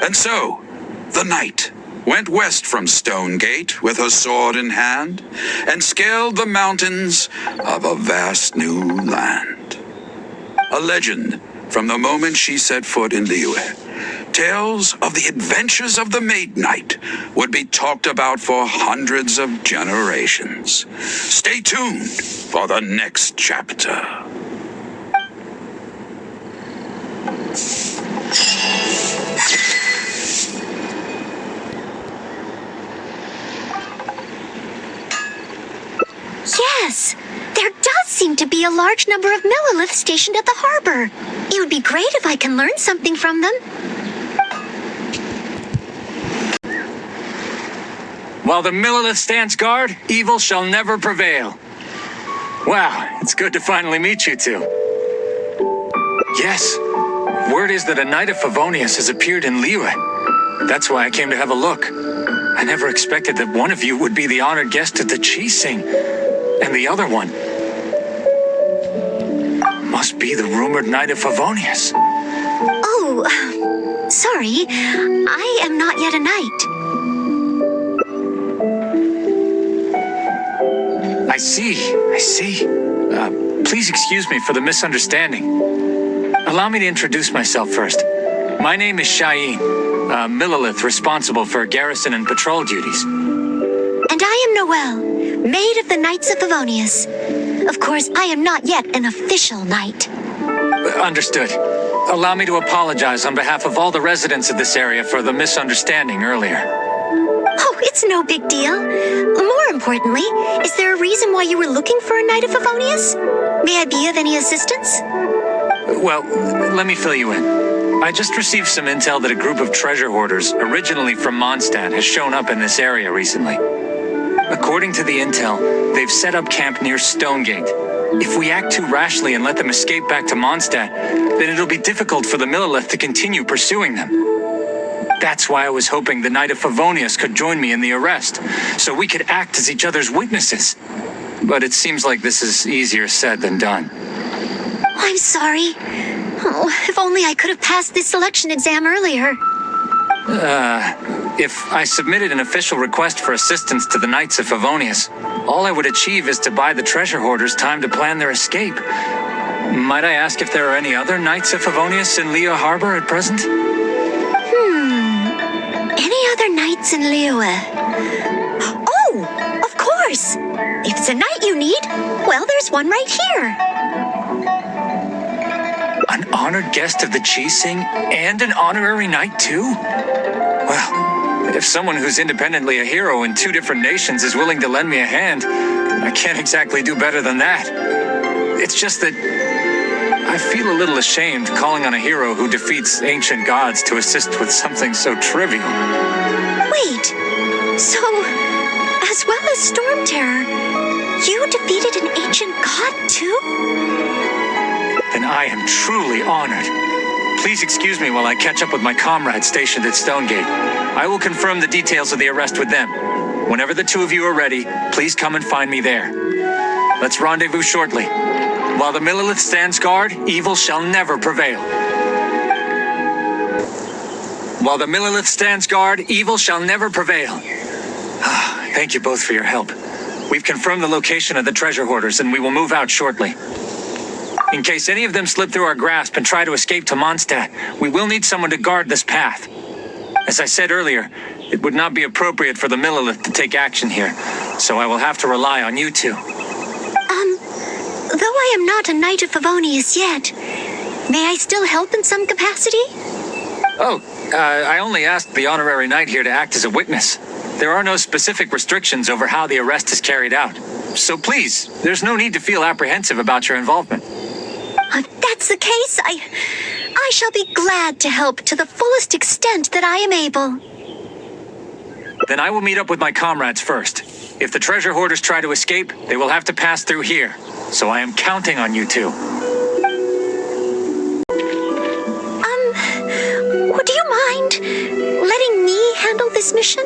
And so, the knight went west from Stonegate with her sword in hand and scaled the mountains of a vast new land. A legend from the moment she set foot in Liyue. Tales of the adventures of the Maid Knight would be talked about for hundreds of generations. Stay tuned for the next chapter. Yes, there does seem to be a large number of Milliliths stationed at the harbor. It would be great if I can learn something from them. While the Millilith stands guard, evil shall never prevail. Wow, it's good to finally meet you two. Yes, word is that a Knight of Favonius has appeared in Liyue. That's why I came to have a look. I never expected that one of you would be the honored guest at the Chi-Sing, and the other one must be the rumored Knight of Favonius. Oh, sorry. I am not yet a knight. I see. Please excuse me for the misunderstanding. Allow me to introduce myself first. My name is Shayin, a Millilith responsible for garrison and patrol duties. And I am Noelle, maid of the Knights of Favonius. Of course, I am not yet an official knight. Understood. Allow me to apologize on behalf of all the residents of this area for the misunderstanding earlier. Oh, it's no big deal. More importantly, is there a reason why you were looking for a Knight of Favonius? May I be of any assistance? Well, let me fill you in. I just received some intel that a group of treasure hoarders, originally from Mondstadt, has shown up in this area recently. According to the intel, they've set up camp near Stonegate. If we act too rashly and let them escape back to Mondstadt, then it'll be difficult for the Millilith to continue pursuing them. That's why I was hoping the Knight of Favonius could join me in the arrest, so we could act as each other's witnesses. But it seems like this is easier said than done. I'm sorry. Oh, if only I could have passed this selection exam earlier. If I submitted an official request for assistance to the Knights of Favonius, all I would achieve is to buy the treasure hoarders time to plan their escape. Might I ask if there are any other Knights of Favonius in Liyue Harbor at present? Any other knights in Liyue? Oh, of course! If it's a knight you need, well, there's one right here. An honored guest of the Chi-Sing and an honorary knight too? Well, if someone who's independently a hero in two different nations is willing to lend me a hand, I can't exactly do better than that. It's just that I feel a little ashamed calling on a hero who defeats ancient gods to assist with something so trivial. Wait, so, as well as Storm Terror, you defeated an ancient god too? Then I am truly honored. Please excuse me while I catch up with my comrades stationed at Stonegate. I will confirm the details of the arrest with them. Whenever the two of you are ready, please come and find me there. Let's rendezvous shortly. While the Millilith stands guard, evil shall never prevail. While the Millilith stands guard, evil shall never prevail. Thank you both for your help. We've confirmed the location of the treasure hoarders, and we will move out shortly. In case any of them slip through our grasp and try to escape to Mondstadt, we will need someone to guard this path. As I said earlier, it would not be appropriate for the Millilith to take action here, so I will have to rely on you two. Though I am not a Knight of Favonius yet, may I still help in some capacity? I only asked the honorary knight here to act as a witness. There are no specific restrictions over how the arrest is carried out. So please, there's no need to feel apprehensive about your involvement. If that's the case, I shall be glad to help to the fullest extent that I am able. Then I will meet up with my comrades first. If the treasure hoarders try to escape, they will have to pass through here. So I am counting on you two. this mission?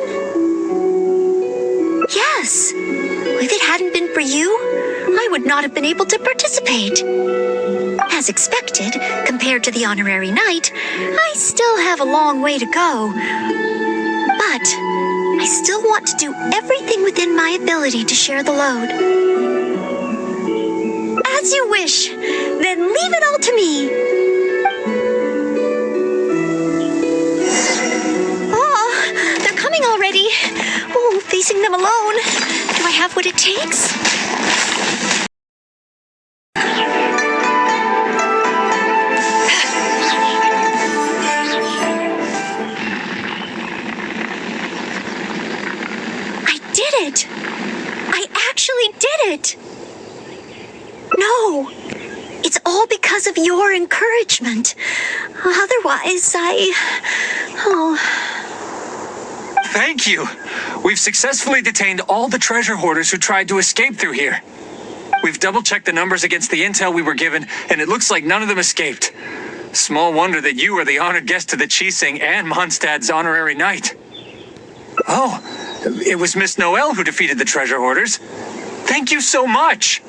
Yes. If it hadn't been for you, I would not have been able to participate. As expected, compared to the honorary knight, I still have a long way to go. But I still want to do everything within my ability to share the load. As you wish. Then leave it all to me. Oh, they're coming already. Oh, facing them alone. Do I have what it takes? I did it. I actually did it. No, it's all because of your encouragement. Otherwise, Thank you. We've successfully detained all the treasure hoarders who tried to escape through here. We've double-checked the numbers against the intel we were given, and it looks like none of them escaped. Small wonder that you are the honored guest to the Chising and Mondstadt's honorary knight. Oh, it was Miss Noelle who defeated the treasure hoarders. Thank you so much.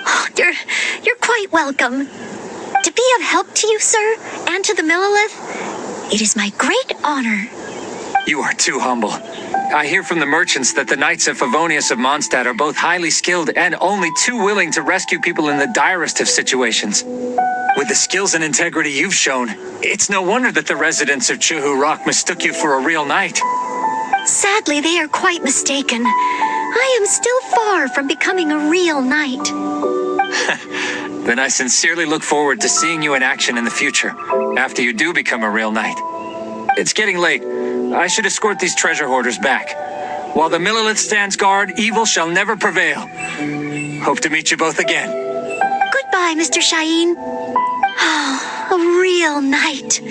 Oh, you're quite welcome. To be of help to you, sir, and to the Millilith, it is my great honor. You are too humble. I hear from the merchants that the Knights of Favonius of Mondstadt are both highly skilled and only too willing to rescue people in the direst of situations. With the skills and integrity you've shown, it's no wonder that the residents of Chuhu Rock mistook you for a real knight. Sadly, they are quite mistaken. I am still far from becoming a real knight. Then I sincerely look forward to seeing you in action in the future, after you do become a real knight. It's getting late. I should escort these treasure hoarders back. While the Millilith stands guard, evil shall never prevail. Hope to meet you both again. Goodbye, Mr. Shaheen. Oh, a real knight.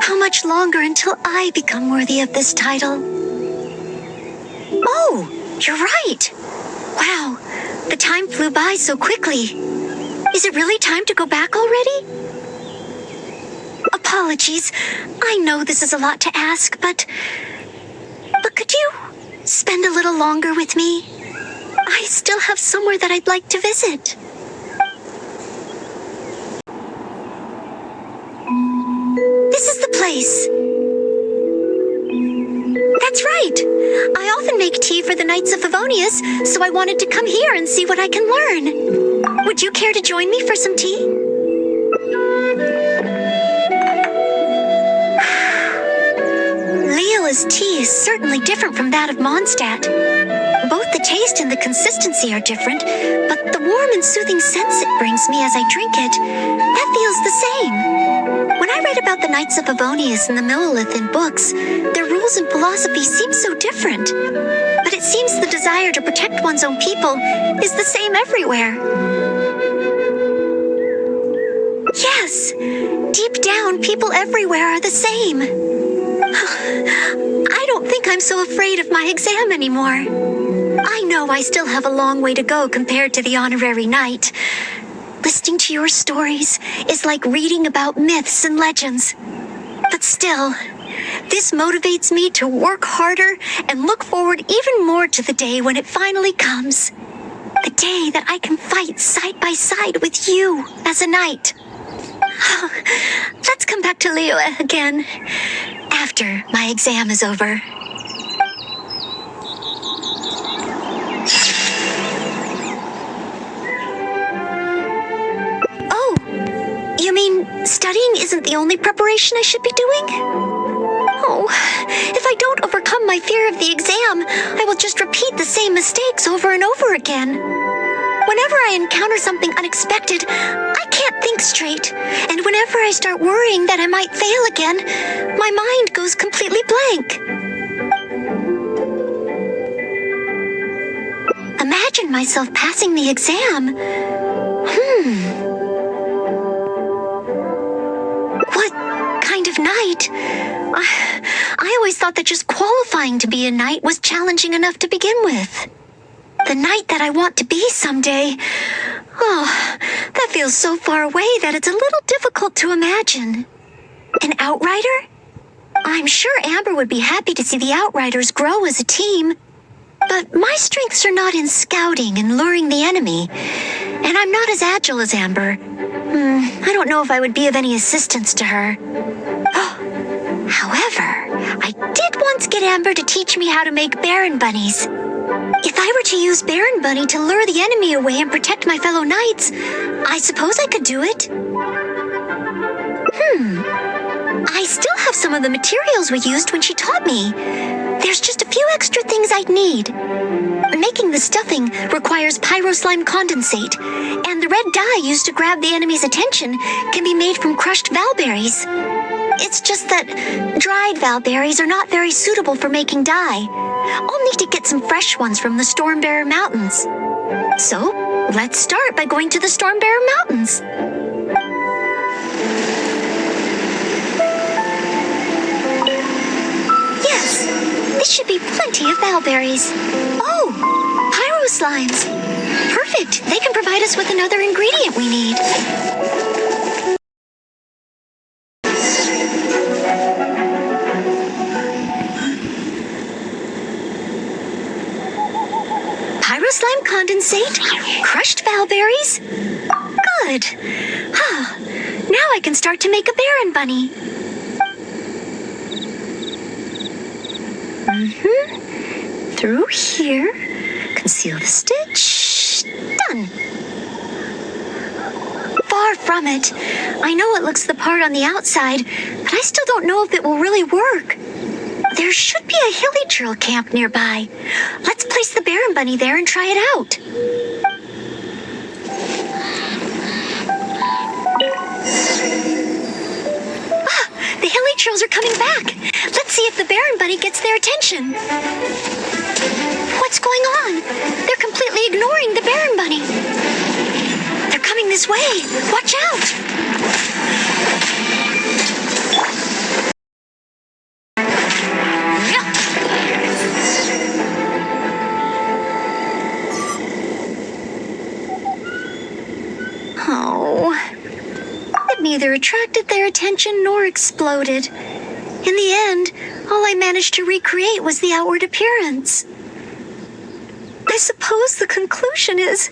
How much longer until I become worthy of this title? Oh, you're right. Wow, the time flew by so quickly. Is it really time to go back already? Apologies. I know this is a lot to ask, but could you spend a little longer with me? I still have somewhere that I'd like to visit. This is the place. That's right. I often make tea for the Knights of Favonius, so I wanted to come here and see what I can learn. Would you care to join me for some tea? Leela's tea is certainly different from that of Mondstadt. Both the taste and the consistency are different, but the warm and soothing sense it brings me as I drink it, that feels the same. When I read about the Knights of Favonius and the Millilith in books, their rules and philosophy seem so different. But it seems the desire to protect one's own people is the same everywhere. Yes, deep down, people everywhere are the same. I don't think I'm so afraid of my exam anymore. I know I still have a long way to go compared to the honorary knight. Listening to your stories is like reading about myths and legends. But still, this motivates me to work harder and look forward even more to the day when it finally comes. The day that I can fight side by side with you as a knight. Let's come back to Liyue again after my exam is over. Oh, you mean studying isn't the only preparation I should be doing? Oh, if I don't overcome my fear of the exam, I will just repeat the same mistakes over and over again. Whenever I encounter something unexpected, I can't think straight. And whenever I start worrying that I might fail again, my mind goes completely blank. Imagine myself passing the exam. What kind of knight? I always thought that just qualifying to be a knight was challenging enough to begin with. The knight that I want to be someday. Oh, that feels so far away that it's a little difficult to imagine. An outrider? I'm sure Amber would be happy to see the Outriders grow as a team. But my strengths are not in scouting and luring the enemy. And I'm not as agile as Amber. I don't know if I would be of any assistance to her. However, I did once get Amber to teach me how to make Baron Bunnies. If I were to use Baron Bunny to lure the enemy away and protect my fellow knights, I suppose I could do it. I still have some of the materials we used when she taught me. There's just a few extra things I'd need. Making the stuffing requires pyro slime condensate, and the red dye used to grab the enemy's attention can be made from crushed valberries. It's just that dried valberries are not very suitable for making dye. I'll need to get some fresh ones from the Stormbearer Mountains. So, let's start by going to the Stormbearer Mountains. Yes, this should be plenty of valberries. Oh, pyro slimes. Perfect, they can provide us with another ingredient we need. Slime condensate, crushed valberries. Good. Now I can start to make a Baron Bunny. Through here. Conceal the stitch. Done. Far from it. I know it looks the part on the outside, but I still don't know if it will really work. There should be a Hilly camp nearby. Let's place the Baron Bunny there and try it out. The Hilly Trills are coming back. Let's see if the Baron Bunny gets their attention. What's going on? They're completely ignoring the Baron Bunny. They're coming this way. Watch out! Neither attracted their attention nor exploded. In the end, all I managed to recreate was the outward appearance. I suppose the conclusion is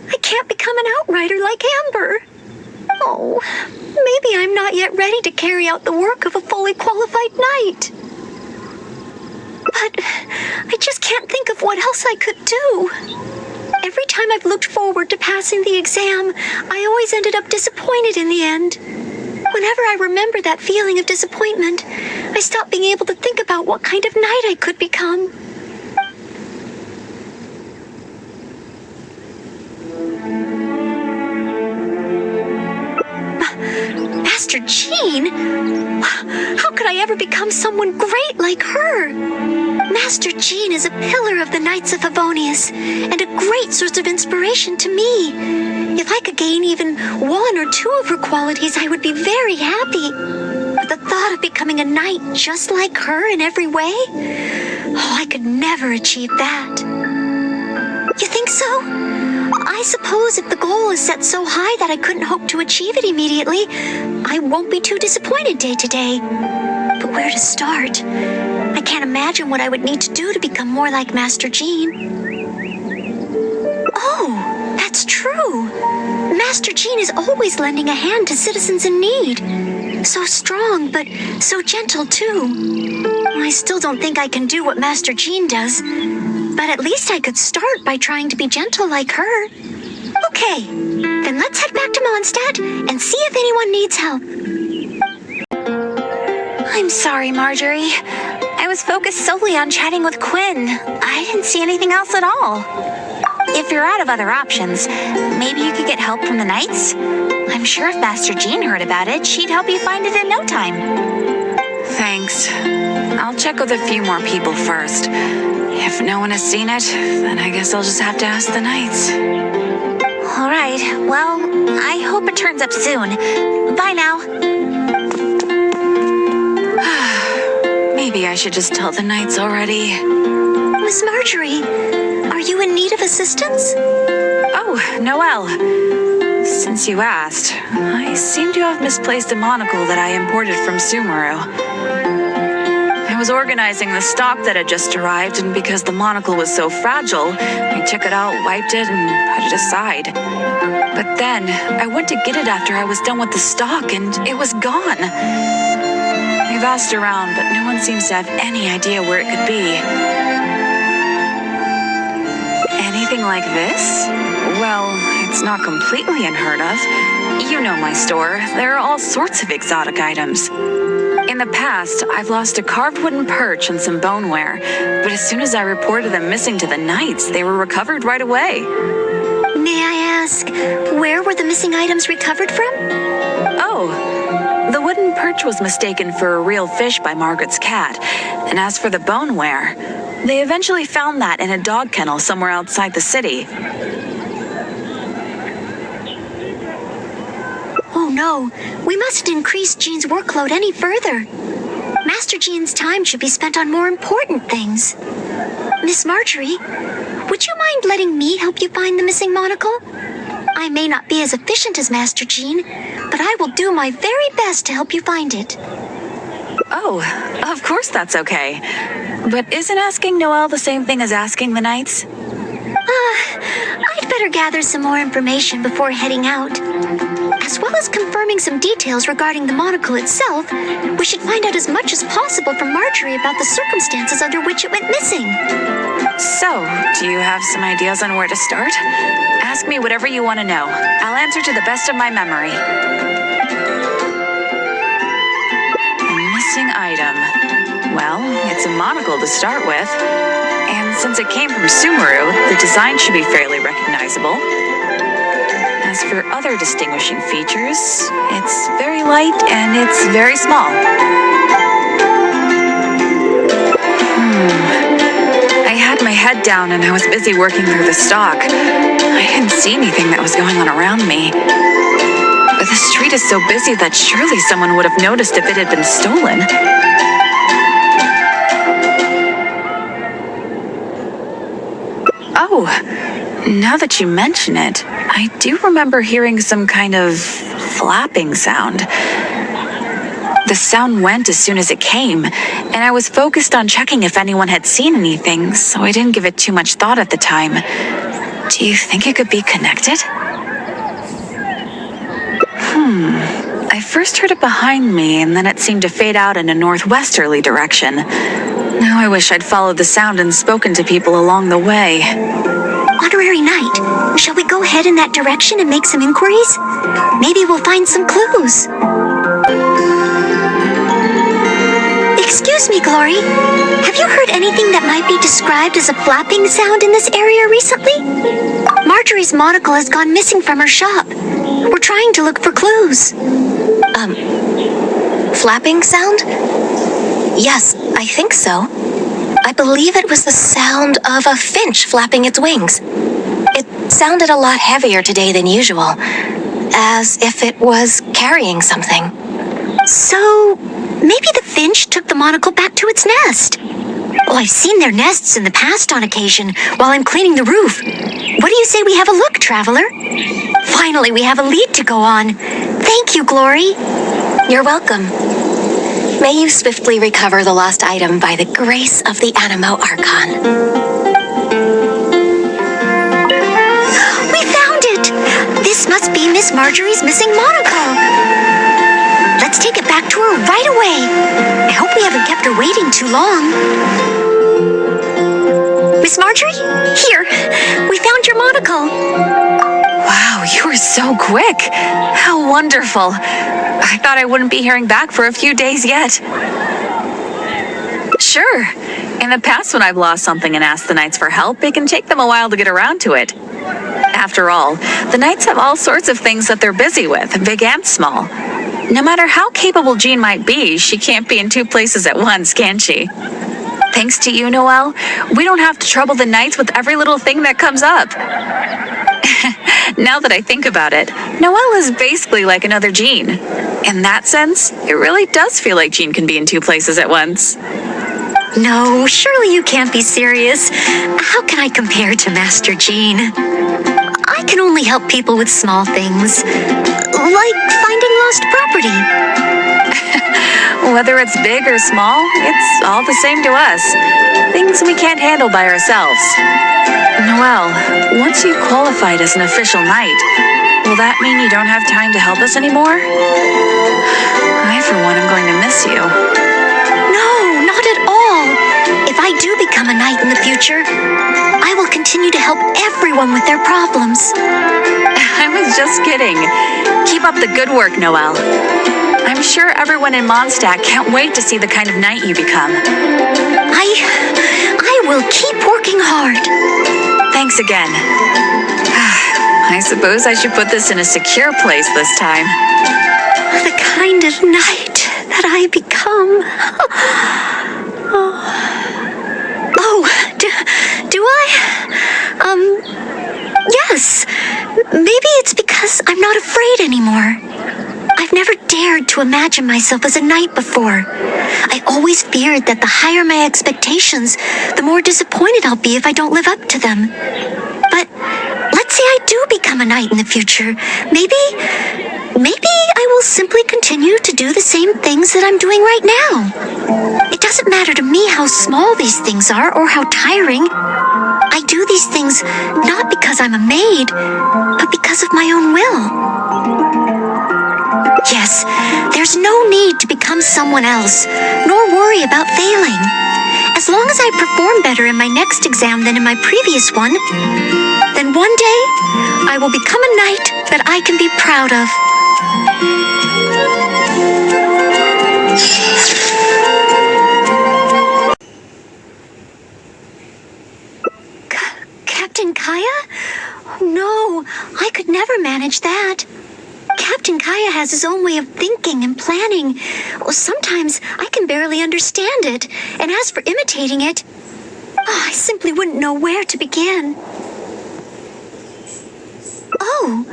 I can't become an outrider like Amber. Oh, maybe I'm not yet ready to carry out the work of a fully qualified knight. But I just can't think of what else I could do. Every time I've looked forward to passing the exam, I always ended up disappointed in the end. Whenever I remember that feeling of disappointment, I stop being able to think about what kind of knight I could become. Master Jean? How could I ever become someone great like her? Master Jean is a pillar of the Knights of Favonius and a great source of inspiration to me. If I could gain even one or two of her qualities, I would be very happy. But the thought of becoming a knight just like her in every way? Oh, I could never achieve that. You think so? I suppose if the goal is set so high that I couldn't hope to achieve it immediately, I won't be too disappointed day to day. But where to start? I can't imagine what I would need to do to become more like Master Jean. Oh, that's true. Master Jean is always lending a hand to citizens in need. So strong, but so gentle too. I still don't think I can do what Master Jean does, but at least I could start by trying to be gentle like her. Okay, then let's head back to Mondstadt and see if anyone needs help. I'm sorry, Marjorie. I was focused solely on chatting with Quinn. I didn't see anything else at all. If you're out of other options, maybe you could get help from the Knights? I'm sure if Master Jean heard about it, she'd help you find it in no time. Thanks. I'll check with a few more people first. If no one has seen it, then I guess I'll just have to ask the Knights. All right, well, I hope it turns up soon. Bye now. Maybe I should just tell the Knights already. Miss Marjorie, are you in need of assistance? Oh, Noelle. Since you asked, I seem to have misplaced a monocle that I imported from Sumeru. I was organizing the stock that had just arrived, and because the monocle was so fragile, I took it out, wiped it, and put it aside. But then, I went to get it after I was done with the stock, and it was gone. I've asked around, but no one seems to have any idea where it could be. Anything like this? Well, it's not completely unheard of. You know my store. There are all sorts of exotic items. In the past, I've lost a carved wooden perch and some boneware, but as soon as I reported them missing to the Knights, they were recovered right away. May I ask, where were the missing items recovered from? Oh, the wooden perch was mistaken for a real fish by Margaret's cat, and as for the boneware, they eventually found that in a dog kennel somewhere outside the city. Oh no, we mustn't increase Jean's workload any further. Master Jean's time should be spent on more important things. Miss Marjorie, would you mind letting me help you find the missing monocle? I may not be as efficient as Master Jean, but I will do my very best to help you find it. Oh, of course that's okay. But isn't asking Noelle the same thing as asking the Knights? I'd better gather some more information before heading out. As well as confirming some details regarding the monocle itself, we should find out as much as possible from Marjorie about the circumstances under which it went missing. So, do you have some ideas on where to start? Ask me whatever you want to know. I'll answer to the best of my memory. A missing item. Well, it's a monocle to start with. And since it came from Sumeru, the design should be fairly recognizable. As for other distinguishing features, it's very light and it's very small. I had my head down and I was busy working through the stock. I didn't see anything that was going on around me. But the street is so busy that surely someone would have noticed if it had been stolen. Oh, now that you mention it, I do remember hearing some kind of flapping sound. The sound went as soon as it came, and I was focused on checking if anyone had seen anything, so I didn't give it too much thought at the time. Do you think it could be connected? I first heard it behind me, and then it seemed to fade out in a northwesterly direction. Now I wish I'd followed the sound and spoken to people along the way. Honorary Knight, shall we go ahead in that direction and make some inquiries? Maybe we'll find some clues. Excuse me, Glory. Have you heard anything that might be described as a flapping sound in this area recently? Marjorie's monocle has gone missing from her shop. We're trying to look for clues. Flapping sound? Yes, I think so. I believe it was the sound of a finch flapping its wings. It sounded a lot heavier today than usual, as if it was carrying something. So, maybe the finch took the monocle back to its nest. Well, I've seen their nests in the past on occasion while I'm cleaning the roof. What do you say we have a look, traveler? Finally, we have a lead to go on. Thank you, Glory. You're welcome. May you swiftly recover the lost item by the grace of the Animo Archon. We found it! This must be Miss Marjorie's missing monocle. Let's take it back to her right away. I hope we haven't kept her waiting too long. Miss Marjorie? Here, we found your monocle. Wow, you were so quick. How wonderful. I thought I wouldn't be hearing back for a few days yet. Sure. In the past, when I've lost something and asked the Knights for help, it can take them a while to get around to it. After all, the Knights have all sorts of things that they're busy with, big and small. No matter how capable Jean might be, she can't be in two places at once, can she? Thanks to you, Noelle, we don't have to trouble the Knights with every little thing that comes up. Now that I think about it, Noelle is basically like another Jean. In that sense, it really does feel like Jean can be in two places at once. No, surely you can't be serious. How can I compare to Master Jean? I can only help people with small things, like finding lost property. Whether it's big or small, it's all the same to us. Things we can't handle by ourselves. Noelle, once you've qualified as an official knight, will that mean you don't have time to help us anymore? I, for one, am going to miss you. No, not at all. If I do become a knight in the future, I will continue to help everyone with their problems. I was just kidding. Keep up the good work, Noelle. I'm sure everyone in Mondstadt can't wait to see the kind of knight you become. I will keep working hard. Thanks again. I suppose I should put this in a secure place this time. The kind of knight that I become. Do I? Yes. Maybe it's because I'm not afraid anymore. I've never dared to imagine myself as a knight before. I always feared that the higher my expectations, the more disappointed I'll be if I don't live up to them. But let's say I do become a knight in the future. Maybe I will simply continue to do the same things that I'm doing right now. It doesn't matter to me how small these things are or how tiring. I do these things not because I'm a maid, but because of my own will. Yes, there's no need to become someone else, nor worry about failing. As long as I perform better in my next exam than in my previous one, then one day I will become a knight that I can be proud of. Captain Kaya? Oh, no, I could never manage that. Captain Kaya has his own way of thinking and planning. Well, sometimes I can barely understand it. And as for imitating it, I simply wouldn't know where to begin. Oh,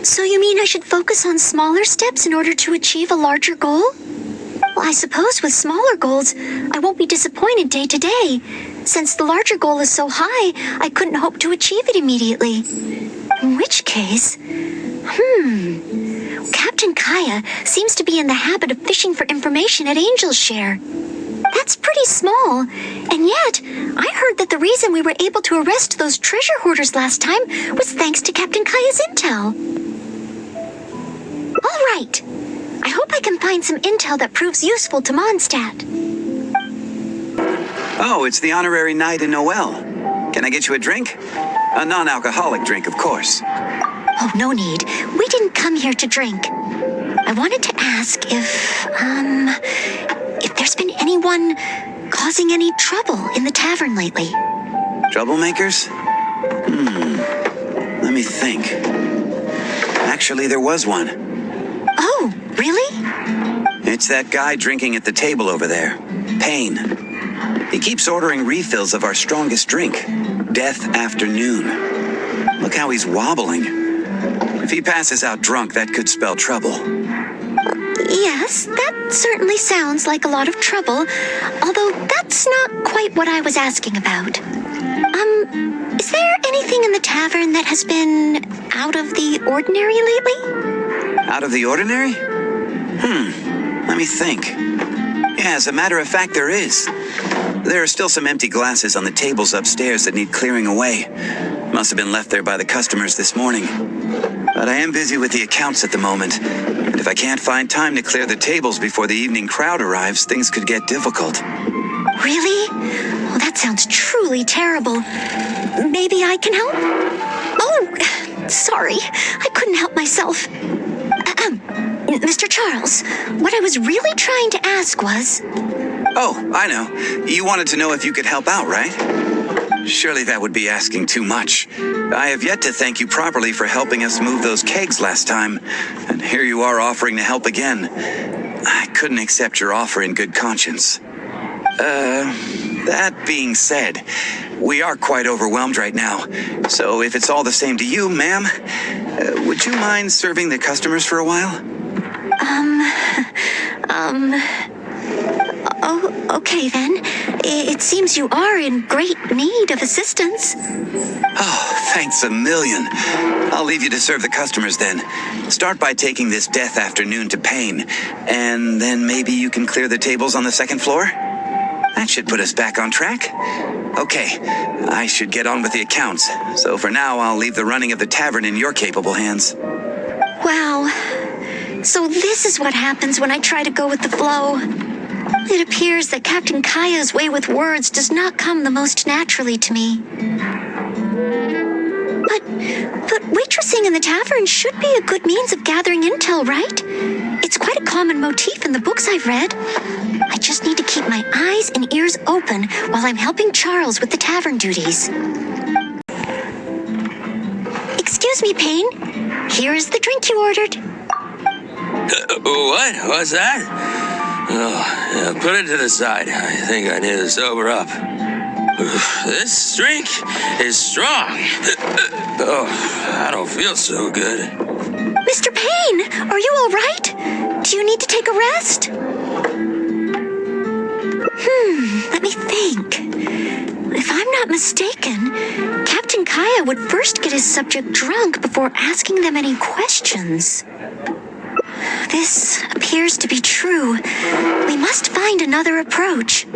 so you mean I should focus on smaller steps in order to achieve a larger goal? Well, I suppose with smaller goals, I won't be disappointed day to day. Since the larger goal is so high, I couldn't hope to achieve it immediately. In which case, Captain Kaya seems to be in the habit of fishing for information at Angel's Share. That's pretty small, and yet I heard that the reason we were able to arrest those treasure hoarders last time was thanks to Captain Kaya's intel. All right. I hope I can find some intel that proves useful to Mondstadt. Oh, it's the honorary knight in Noelle. Can I get you a drink? A non-alcoholic drink, of course. Oh, no need. We didn't come here to drink. I wanted to ask if there's been anyone causing any trouble in the tavern lately. Troublemakers? Let me think. Actually, there was one. Oh, really? It's that guy drinking at the table over there. Payne. He keeps ordering refills of our strongest drink, Death Afternoon. Look how he's wobbling. If he passes out drunk, that could spell trouble. Yes, that certainly sounds like a lot of trouble, although that's not quite what I was asking about. Is there anything in the tavern that has been out of the ordinary lately? Out of the ordinary? Let me think. Yeah, as a matter of fact, there is. There are still some empty glasses on the tables upstairs that need clearing away. Must have been left there by the customers this morning. But I am busy with the accounts at the moment. And if I can't find time to clear the tables before the evening crowd arrives, things could get difficult. Really? Well, that sounds truly terrible. Maybe I can help? Oh, sorry. I couldn't help myself. Mr. Charles, what I was really trying to ask was... Oh, I know. You wanted to know if you could help out, right? Surely that would be asking too much. I have yet to thank you properly for helping us move those kegs last time. And here you are offering to help again. I couldn't accept your offer in good conscience. That being said, we are quite overwhelmed right now. So if it's all the same to you, ma'am, would you mind serving the customers for a while? Oh, okay then. It seems you are in great need of assistance. Oh, thanks a million. I'll leave you to serve the customers then. Start by taking this death afternoon to Payne, and then maybe you can clear the tables on the second floor? That should put us back on track. Okay, I should get on with the accounts. So for now, I'll leave the running of the tavern in your capable hands. Wow. So this is what happens when I try to go with the flow. It appears that Captain Kaya's way with words does not come the most naturally to me. But waitressing in the tavern should be a good means of gathering intel, right? It's quite a common motif in the books I've read. I just need to keep my eyes and ears open while I'm helping Charles with the tavern duties. Excuse me, Payne. Here is the drink you ordered. What? What's that? Oh, put it to the side. I think I need to sober up. This drink is strong. Oh, I don't feel so good. Mr. Payne, are you all right? Do you need to take a rest? Let me think. If I'm not mistaken, Captain Kaya would first get his subject drunk before asking them any questions. This appears to be true. We must find another approach.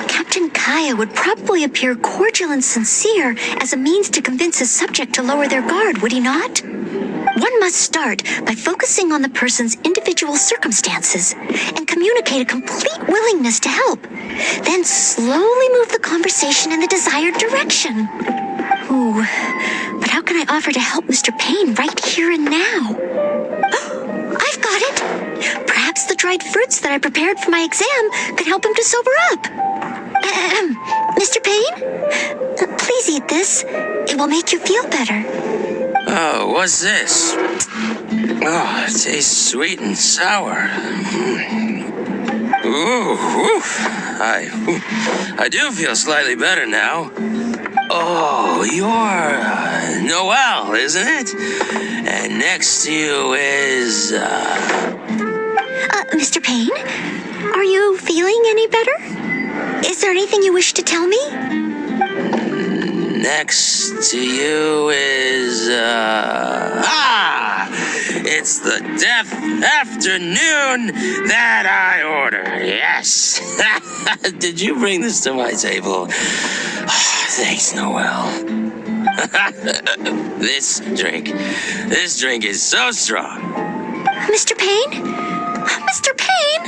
Captain Kaya would probably appear cordial and sincere as a means to convince his subject to lower their guard, would he not? One must start by focusing on the person's individual circumstances and communicate a complete willingness to help. Then slowly move the conversation in the desired direction. Ooh, but how can I offer to help Mr. Payne right here and now? I've got it! Perhaps the dried fruits that I prepared for my exam could help him to sober up. Mr. Payne? Please eat this. It will make you feel better. Oh, what's this? Oh, it tastes sweet and sour. Ooh. I do feel slightly better now. Oh, you're Noelle, isn't it? And next to you is, Mr. Payne? Are you feeling any better? Is there anything you wish to tell me? Next to you is, it's the death afternoon that I ordered. Yes. Did you bring this to my table? Thanks, Noelle. This drink is so strong. Mr. Payne? Mr. Payne?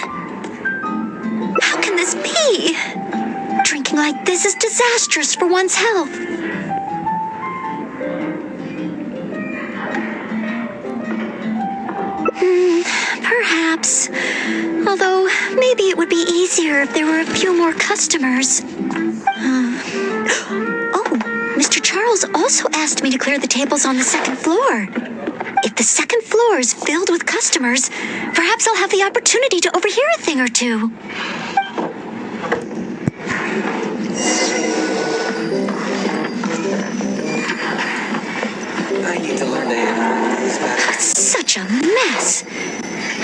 How can this be? Drinking like this is disastrous for one's health. Perhaps. Although, maybe it would be easier if there were a few more customers. Mr. Charles also asked me to clear the tables on the second floor. If the second floor is filled with customers, perhaps I'll have the opportunity to overhear a thing or two. I need to learn to handle this better. It's such a mess.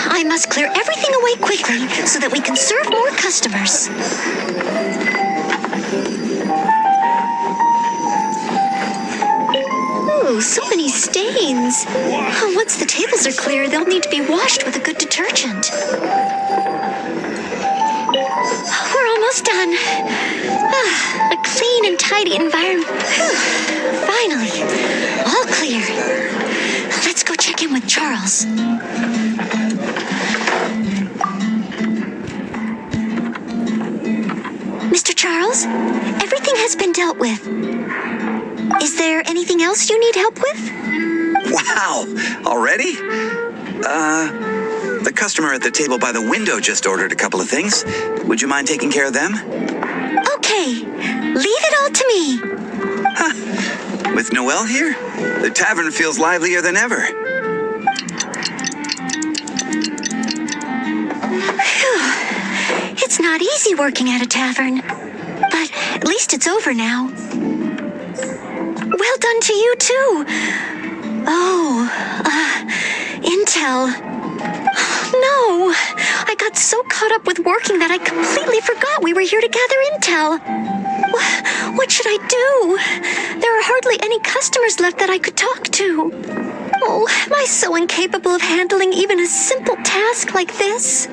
I must clear everything away quickly so that we can serve more customers. Ooh, so many stains. Once the tables are clear, they'll need to be washed with a good detergent. We're almost done. A clean and tidy environment. Finally, all clear. Let's go check in with Charles. Mr. Charles, everything has been dealt with. Is there anything else you need help with? Wow, already? The customer at the table by the window just ordered a couple of things. Would you mind taking care of them? Okay, leave it all to me. With Noelle here, the tavern feels livelier than ever. Phew. It's not easy working at a tavern, but at least it's over now. Well done to you, too. Oh, intel. No, I got got so caught up with working that I completely forgot we were here to gather intel. What should I do? There are hardly any customers left that I could talk to. Oh, am I so incapable of handling even a simple task like this?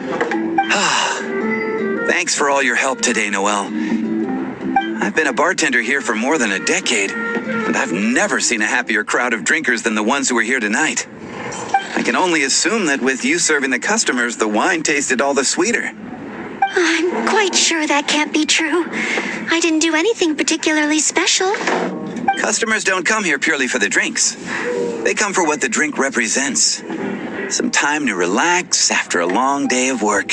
Thanks for all your help today, Noelle. I've been a bartender here for more than a decade, and I've never seen a happier crowd of drinkers than the ones who are here tonight. I can only assume that with you serving the customers, the wine tasted all the sweeter. I'm quite sure that can't be true. I didn't do anything particularly special. Customers don't come here purely for the drinks. They come for what the drink represents. Some time to relax after a long day of work.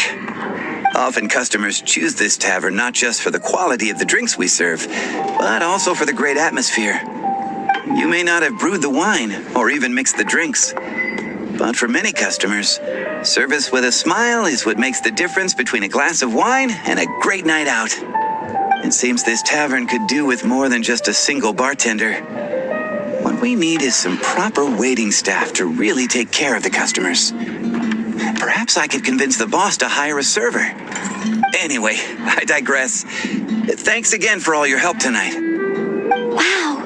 Often customers choose this tavern not just for the quality of the drinks we serve, but also for the great atmosphere. You may not have brewed the wine or even mixed the drinks, but for many customers, service with a smile is what makes the difference between a glass of wine and a great night out. It seems this tavern could do with more than just a single bartender. What we need is some proper waiting staff to really take care of the customers. Perhaps I could convince the boss to hire a server. Anyway, I digress. Thanks again for all your help tonight. Wow,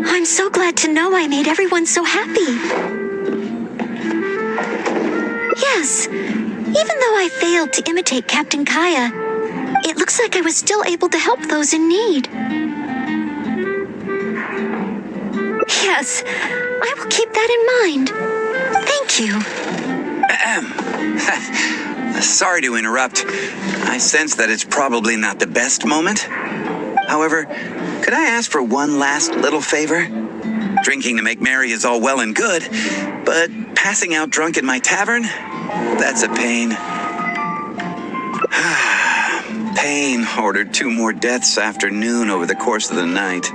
I'm so glad to know I made everyone so happy. Yes, even though I failed to imitate Captain Kaya, it looks like I was still able to help those in need. Yes, I will keep that in mind. Thank you. Sorry to interrupt. I sense that it's probably not the best moment. However, could I ask for one last little favor? Drinking to make merry is all well and good, but passing out drunk in my tavern? That's a pain. Pain ordered 2 more deaths after noon over the course of the night.